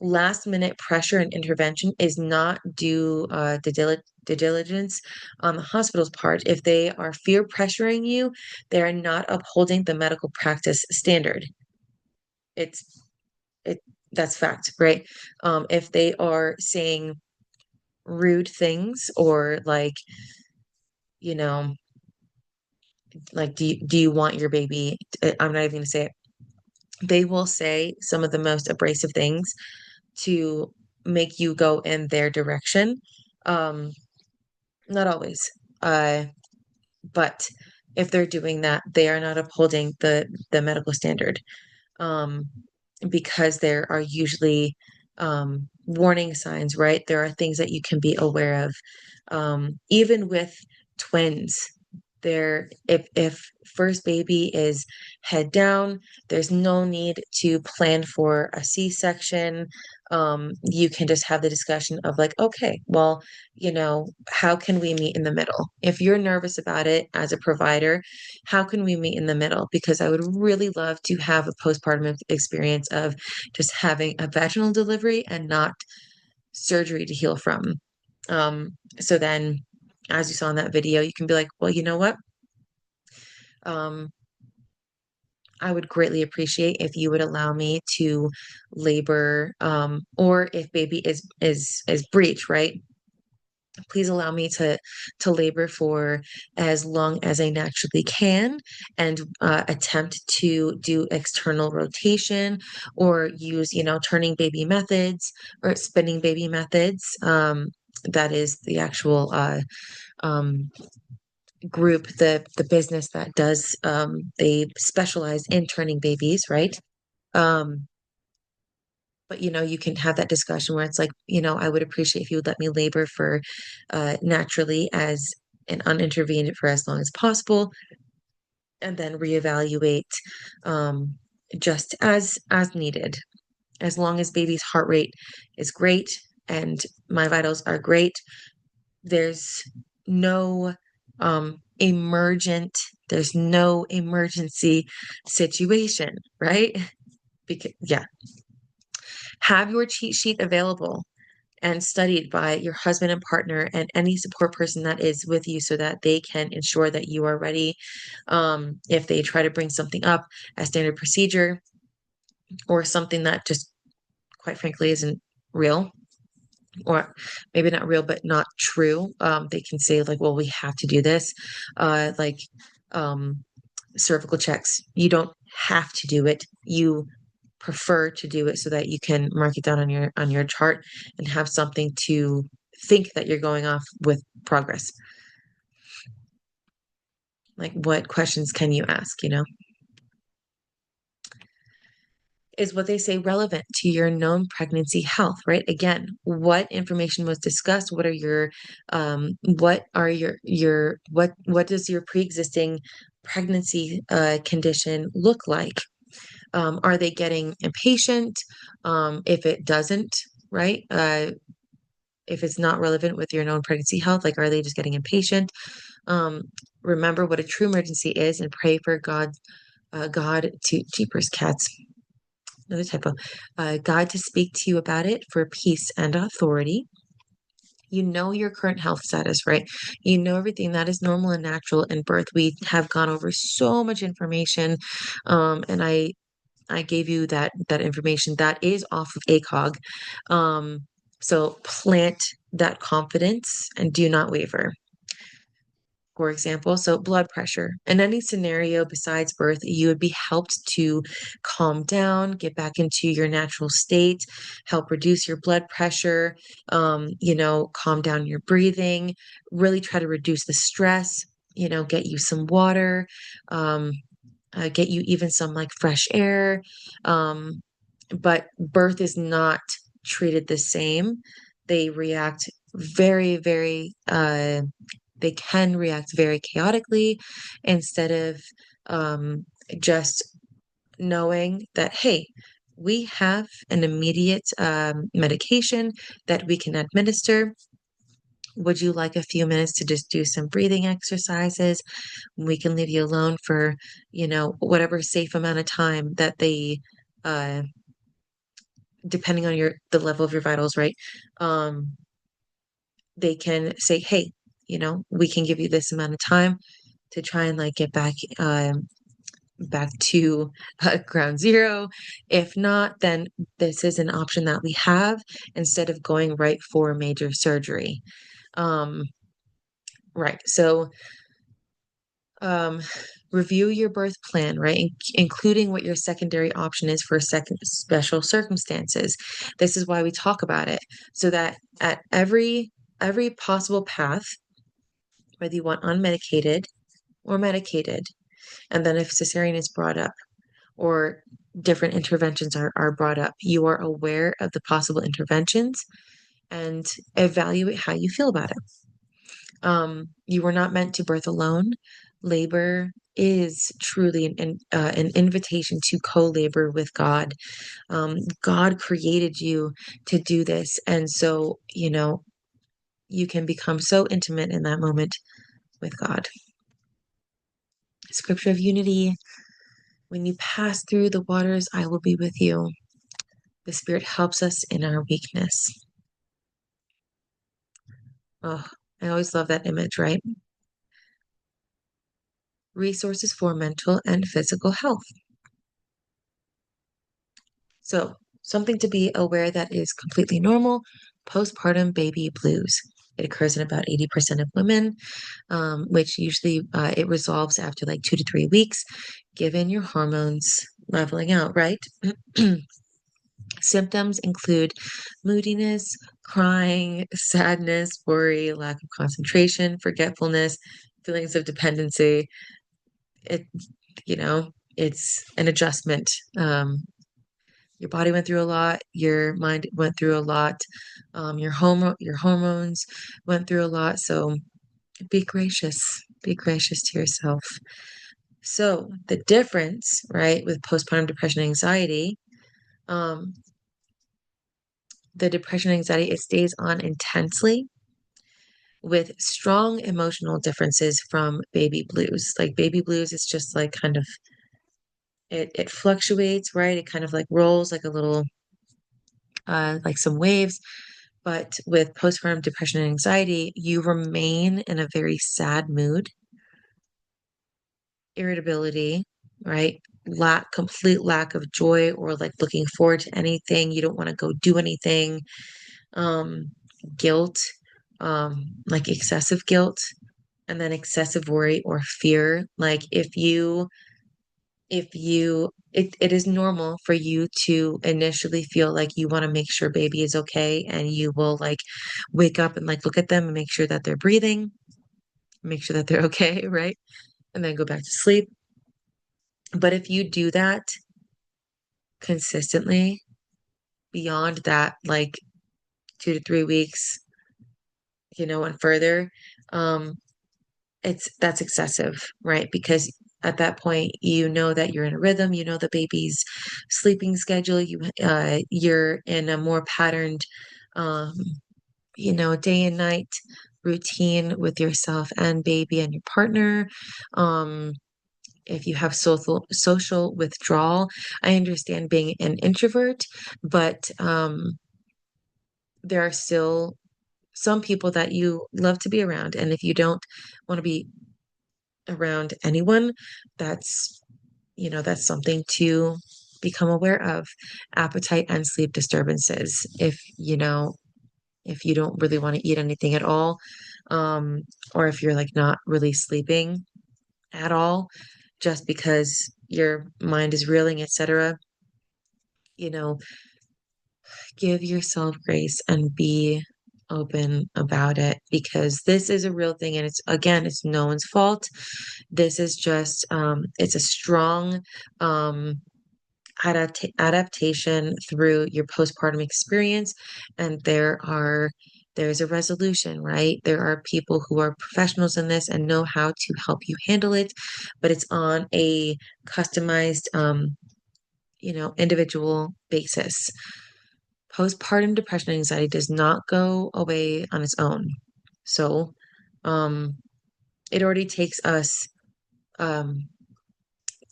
last minute pressure and intervention is not due to diligence on the hospital's part. If they are fear pressuring you, they are not upholding the medical practice standard. It's it that's fact, right? If they are saying rude things or like, you know, like do you want your baby? I'm not even gonna say it. They will say some of the most abrasive things to make you go in their direction. Um, Not always. Uh, but if they're doing that, they are not upholding the medical standard. Um, because there are usually warning signs, right? There are things that you can be aware of. Even with twins, if first baby is head down, there's no need to plan for a C-section. You can just have the discussion of like, okay, well, how can we meet in the middle? If you're nervous about it as a provider, how can we meet in the middle? Because I would really love to have a postpartum experience of just having a vaginal delivery and not surgery to heal from. So then, as you saw in that video, you can be like, well, you know what? Um, I would greatly appreciate if you would allow me to labor, or if baby is breech, right? Please allow me to labor for as long as I naturally can, and attempt to do external rotation or use, turning baby methods or spinning baby methods. That is the actual um, group, the business that does, they specialize in turning babies, right? Um, but you can have that discussion where it's like, I would appreciate if you would let me labor for naturally as and unintervened for as long as possible, and then reevaluate um, just as needed. As long as baby's heart rate is great and my vitals are great, there's no emergent, there's no emergency situation, right? Because yeah. Have your cheat sheet available and studied by your husband and partner and any support person that is with you so that they can ensure that you are ready. If they try to bring something up as standard procedure or something that just quite frankly isn't real, or maybe not real, but not true, they can say like, well, we have to do this. Like um, cervical checks. You don't have to do it. You prefer to do it so that you can mark it down on your chart and have something to think that you're going off with progress. Like what questions can you ask, you know? Is what they say relevant to your known pregnancy health, right? Again, what information was discussed? What are what does your pre-existing pregnancy condition look like? Are they getting impatient? If it doesn't, right? If it's not relevant with your known pregnancy health, like are they just getting impatient? Um, Remember what a true emergency is and pray for God to jeepers cats, another typo, God to speak to you about it for peace and authority. You know your current health status, right? You know everything that is normal and natural in birth. We have gone over so much information, and I gave you that information that is off of ACOG. So plant that confidence and do not waver. For example, so blood pressure. In any scenario besides birth, you would be helped to calm down, get back into your natural state, help reduce your blood pressure, calm down your breathing, really try to reduce the stress, get you some water, um, get you even some like fresh air. Um, but birth is not treated the same. They react very, very, they can react very chaotically instead of um, just knowing that, hey, we have an immediate medication that we can administer. Would you like a few minutes to just do some breathing exercises? We can leave you alone for, whatever safe amount of time that uh, depending on the level of your vitals, right? Um, they can say, hey, we can give you this amount of time to try and like get back to ground zero. If not, then this is an option that we have instead of going right for major surgery. Um, right. So um, review your birth plan, right? Including what your secondary option is for second special circumstances. This is why we talk about it, so that at every possible path, whether you want unmedicated or medicated, and then if cesarean is brought up or different interventions are brought up, you are aware of the possible interventions and evaluate how you feel about it. You were not meant to birth alone. Labor is truly an invitation to co-labor with God. God created you to do this. And so, you can become so intimate in that moment with God. Scripture of unity. When you pass through the waters, I will be with you. The Spirit helps us in our weakness. Oh, I always love that image, right? Resources for mental and physical health. So, something to be aware that is completely normal, postpartum baby blues. It occurs in about 80% of women, which usually it resolves after like 2 to 3 weeks, given your hormones leveling out, right? Symptoms include moodiness, crying, sadness, worry, lack of concentration, forgetfulness, feelings of dependency. It, it's an adjustment. Your body went through a lot, your mind went through a lot, your hormones went through a lot. So be gracious to yourself. So the difference, right, with postpartum depression and anxiety, um, the depression and anxiety, it stays on intensely with strong emotional differences from baby blues. Like baby blues, it's just like kind of it fluctuates, right? It kind of like rolls like a little like some waves. But with postpartum depression and anxiety, you remain in a very sad mood, irritability, right? Complete lack of joy or like looking forward to anything. You don't want to go do anything. Um, Guilt, like excessive guilt, and then excessive worry or fear. Like it is normal for you to initially feel like you want to make sure baby is okay, and you will like wake up and like look at them and make sure that they're breathing, make sure that they're okay, right? And then go back to sleep. But if you do that consistently beyond that, like 2 to 3 weeks, and further, um, that's excessive, right? Because at that point, you know that you're in a rhythm, you know the baby's sleeping schedule, you're in a more patterned, um, day and night routine with yourself and baby and your partner. Um, if you have social withdrawal, I understand being an introvert, but there are still some people that you love to be around, and if you don't want to be around anyone, that's that's something to become aware of. Appetite and sleep disturbances. If you don't really want to eat anything at all, um, or if you're like not really sleeping at all, just because your mind is reeling, etc., you know, give yourself grace and be open about it, because this is a real thing, and it's no one's fault. This is just it's a strong um adaptation through your postpartum experience, and there's a resolution, right? There are people who are professionals in this and know how to help you handle it, but it's on a customized individual basis. Postpartum depression and anxiety does not go away on its own. So, um, it already takes us um,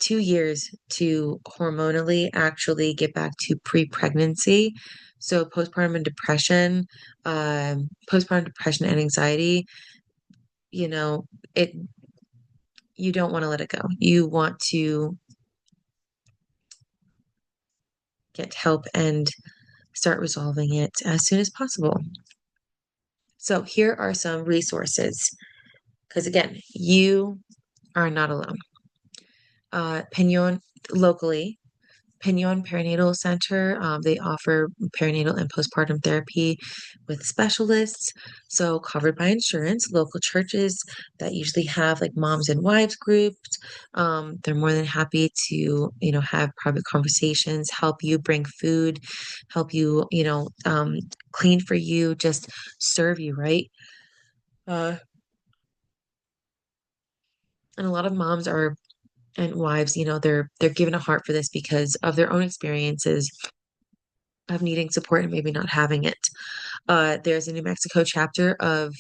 2 years to hormonally actually get back to pre-pregnancy. So, postpartum depression and anxiety, you know, it you don't want to let it go. You want to get help and start resolving it as soon as possible. So, here are some resources. Because again, you are not alone. Pinon locally, Pinon Perinatal Center, they offer perinatal and postpartum therapy with specialists, so covered by insurance. Local churches that usually have like moms and wives groups, they're more than happy to, have private conversations, help you bring food, help you, clean for you, just serve you, right? Uh, and a lot of moms are and wives, they're given a heart for this because of their own experiences of needing support and maybe not having it. There's a New Mexico chapter of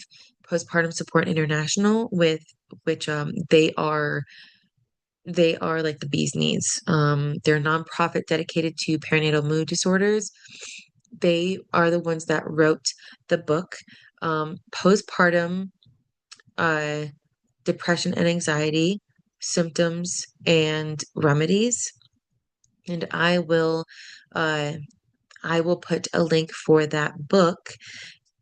Postpartum Support International, with which they are like the bee's knees. They're a nonprofit dedicated to perinatal mood disorders. They are the ones that wrote the book, Postpartum uh, Depression and Anxiety, Symptoms and Remedies. And uh, I will put a link for that book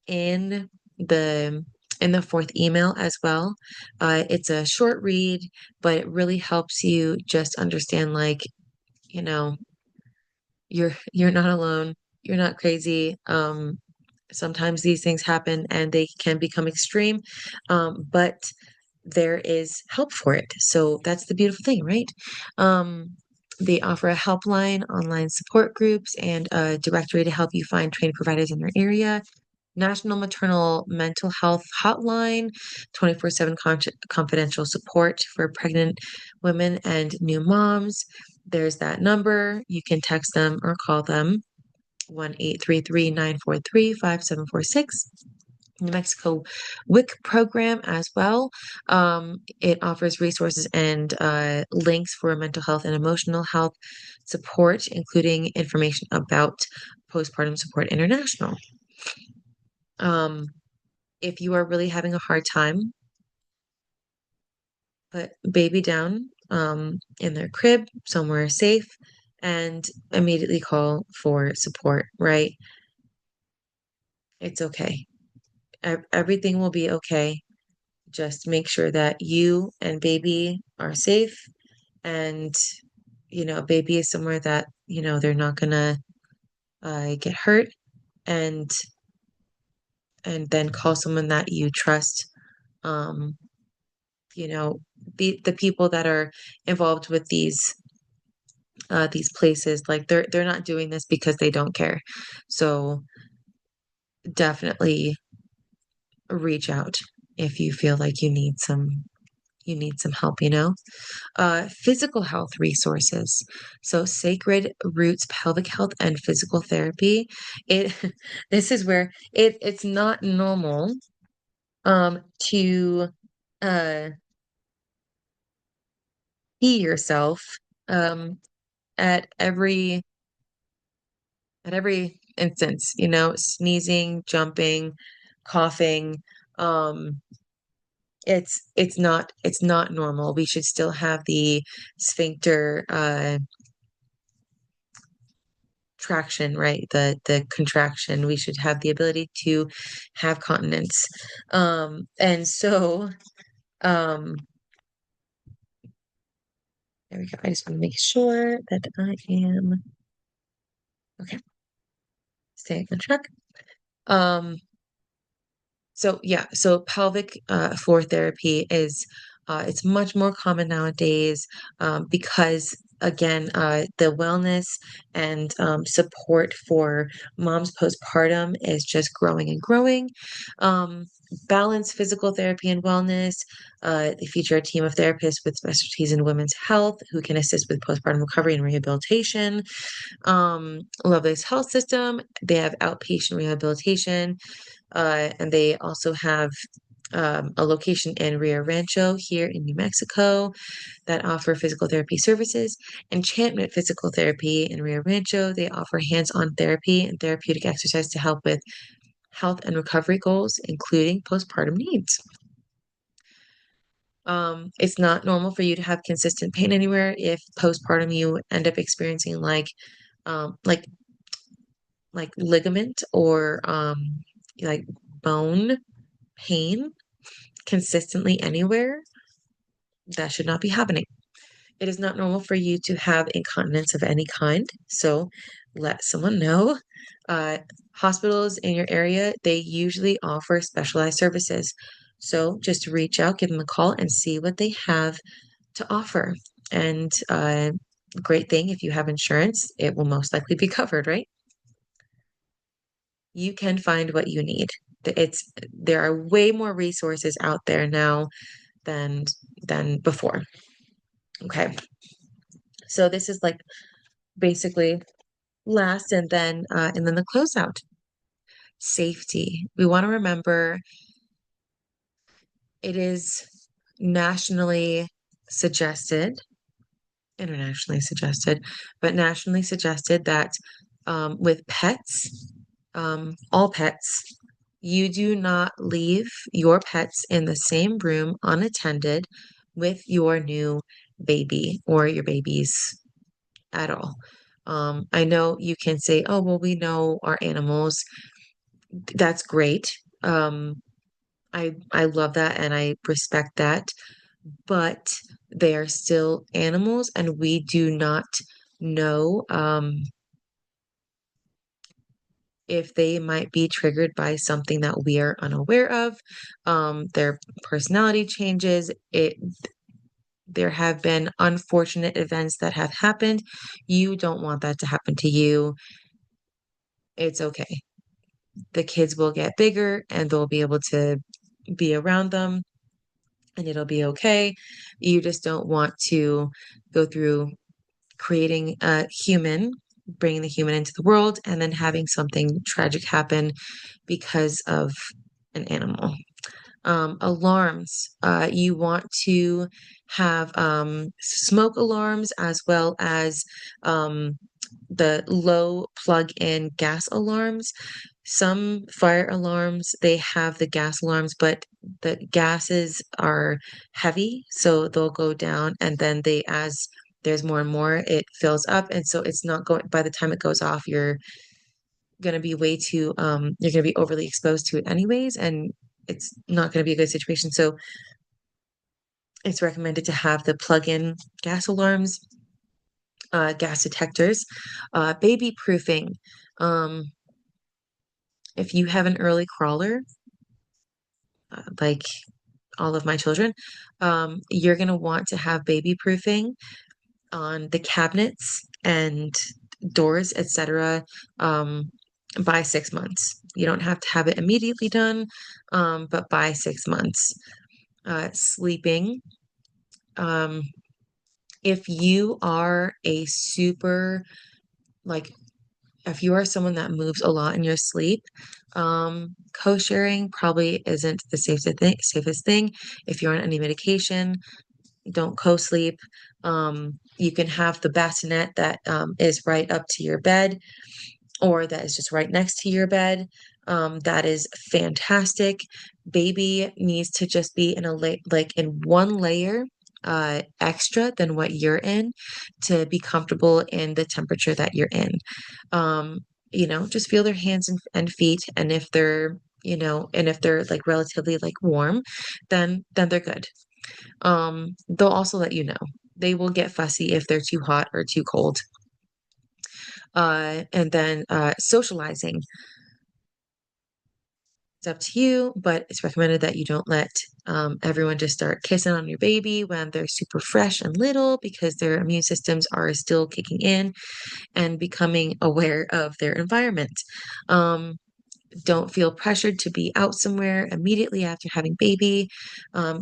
in the in the fourth email as well. It's a short read, but it really helps you just understand, like, you know, you're not alone. You're not crazy. Sometimes these things happen and they can become extreme, but there is help for it. So that's the beautiful thing, right? Um, they offer a helpline, online support groups, and a directory to help you find trained providers in your area. National Maternal Mental Health Hotline, 24/7 confidential support for pregnant women and new moms. There's that number. You can text them or call them, 1-833-943-5746. New Mexico WIC program as well. It offers resources and links for mental health and emotional health support, including information about Postpartum Support International. Um, if you are really having a hard time, put baby down in their crib, somewhere safe, and immediately call for support, right? It's okay. Everything will be okay. Just make sure that you and baby are safe and, baby is somewhere that, they're not gonna get hurt and then call someone that you trust. Um, you know, the people that are involved with these places, like they're not doing this because they don't care. So definitely reach out if you feel like you need some help, physical health resources. So Sacred Roots Pelvic Health and Physical Therapy. It this is where it's not normal to uh see yourself um at every instance, sneezing, jumping, coughing. Um it's not normal. We should still have the sphincter traction, right? The contraction. We should have the ability to have continence. And so um there we go. I just want to make sure that I am okay, staying on track. Um So yeah, so pelvic floor therapy is it's much more common nowadays because again the wellness and support for moms postpartum is just growing and growing. Um, Balanced physical therapy and wellness. They feature a team of therapists with specialties in women's health who can assist with postpartum recovery and rehabilitation. Lovelace Health System, they have outpatient rehabilitation. And they also have a location in Rio Rancho here in New Mexico that offer physical therapy services. Enchantment Physical Therapy in Rio Rancho, they offer hands-on therapy and therapeutic exercise to help with health and recovery goals, including postpartum needs. It's not normal for you to have consistent pain anywhere if postpartum you end up experiencing um, like like ligament or like bone pain consistently anywhere, that should not be happening. It is not normal for you to have incontinence of any kind, so let someone know. Uh, Hospitals in your area, they usually offer specialized services. So just reach out, give them a call, and see what they have to offer. And great thing, if you have insurance, it will most likely be covered, right? You can find what you need. There are way more resources out there now than before. Okay. So this is like basically last and then the closeout. Safety. We want to remember it is nationally suggested, internationally suggested, but nationally suggested that with pets, all pets, you do not leave your pets in the same room unattended with your new baby or your babies at all. I know you can say, oh, well, we know our animals. That's great. I love that and I respect that, but they are still animals and we do not know if they might be triggered by something that we are unaware of. Their personality changes. There have been unfortunate events that have happened. You don't want that to happen to you. It's okay. The kids will get bigger and they'll be able to be around them and it'll be okay. You just don't want to go through creating a human, bringing the human into the world, and then having something tragic happen because of an animal. Alarms. You want to have smoke alarms as well as the low plug-in gas alarms. Some fire alarms, they have the gas alarms, but the gases are heavy, so they'll go down and then as there's more and more, it fills up. And so it's not going, by the time it goes off, going to be you're going to be overly exposed to it anyways, and it's not going to be a good situation. So it's recommended to have the plug-in gas alarms, gas detectors, baby proofing. Um, if you have an early crawler, like all of my children, you're going to want to have baby proofing on the cabinets and doors, etc., um, by 6 months. You don't have to have it immediately done, but by 6 months. Sleeping. Um, if you are a super, like, if you are someone that moves a lot in your sleep, co-sharing probably isn't the safest thing. If you're on any medication, don't co-sleep. You can have the bassinet that is right up to your bed or that is just right next to your bed. That is fantastic. Baby needs to just be in like in one layer extra than what you're in to be comfortable in the temperature that you're in. Um, just feel their hands and feet, and if they're like relatively like warm, then they're good. They'll also let you know. They will get fussy if they're too hot or too cold. And then socializing. It's up to you, but it's recommended that you don't let everyone just start kissing on your baby when they're super fresh and little because their immune systems are still kicking in and becoming aware of their environment. Um, don't feel pressured to be out somewhere immediately after having baby.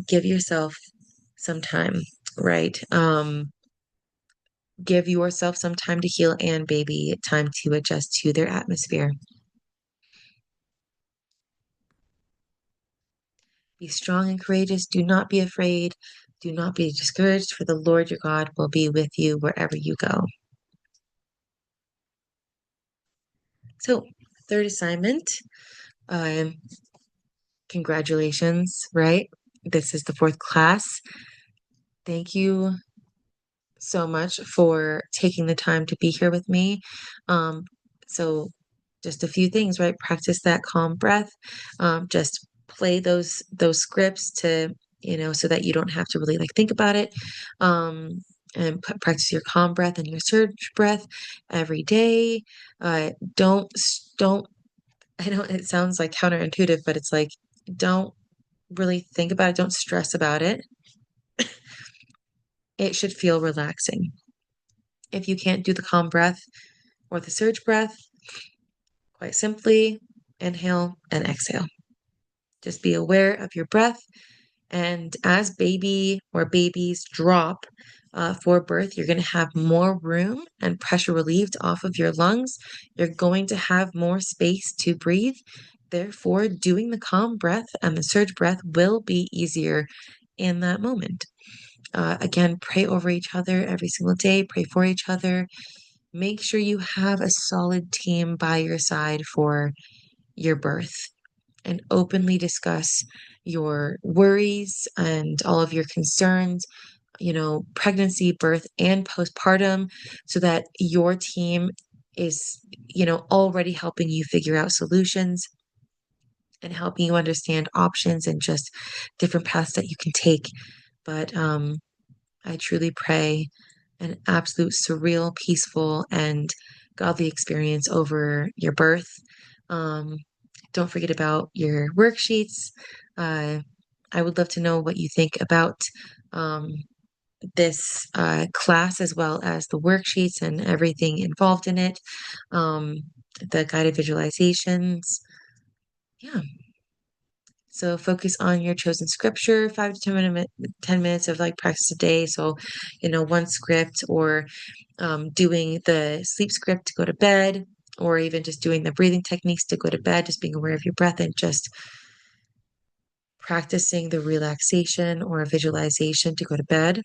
Give yourself some time, right? Give yourself some time to heal and baby time to adjust to their atmosphere. Be strong and courageous. Do not be afraid. Do not be discouraged, for the Lord your God will be with you wherever you go. So, third assignment. Um, Congratulations, right? This is the fourth class. Thank you so much for taking the time to be here with me. Um, so just a few things, right? Practice that calm breath. Just play those scripts to, so that you don't have to really like think about it. And practice your calm breath and your surge breath every day. Don't, I know it sounds like counterintuitive, but it's like, don't really think about it. Don't stress about it. It should feel relaxing. If you can't do the calm breath or the surge breath, quite simply inhale and exhale. Just be aware of your breath. And as baby or babies drop for birth, you're going to have more room and pressure relieved off of your lungs. You're going to have more space to breathe. Therefore, doing the calm breath and the surge breath will be easier in that moment. Again, pray over each other every single day, pray for each other. Make sure you have a solid team by your side for your birth and openly discuss your worries and all of your concerns, pregnancy, birth, and postpartum, so that your team is, already helping you figure out solutions and helping you understand options and just different paths that you can take. But I truly pray an absolute surreal, peaceful, and godly experience over your birth. Um, don't forget about your worksheets. Uh, I would love to know what you think about um, this class as well as the worksheets and everything involved in it, um, the guided visualizations. Yeah. So focus on your chosen scripture, 5 to 10 minutes of like practice a day. So, one script or doing the sleep script to go to bed, or even just doing the breathing techniques to go to bed, just being aware of your breath and just practicing the relaxation or visualization to go to bed.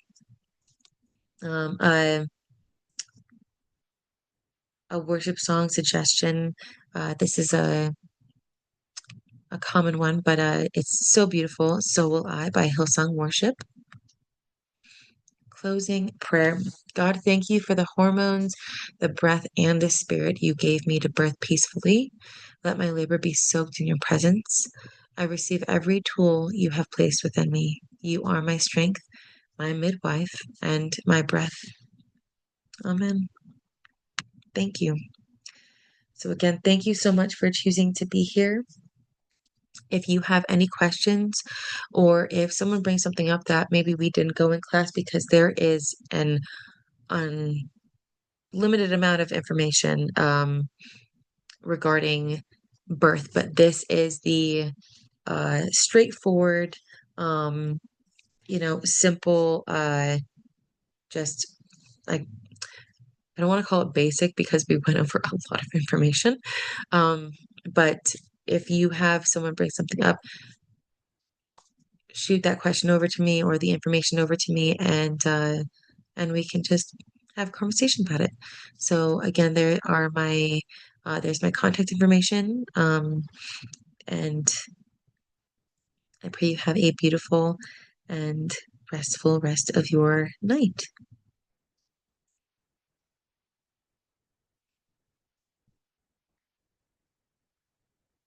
Um, uh, a worship song suggestion. This is a common one, but it's so beautiful. So Will I by Hillsong Worship. Closing prayer. God, thank you for the hormones, the breath, and the spirit you gave me to birth peacefully. Let my labor be soaked in your presence. I receive every tool you have placed within me. You are my strength, my midwife, and my breath. Amen. Thank you. So, again, thank you so much for choosing to be here. If you have any questions, or if someone brings something up that maybe we didn't go in class, because there is an unlimited amount of information regarding birth, but this is the straightforward, um, simple, just like, I don't want to call it basic because we went over a lot of information. Um, but if you have someone bring something up, shoot that question over to me or the information over to me, and we can just have a conversation about it. So again, there's my contact information. And I pray you have a beautiful and restful rest of your night.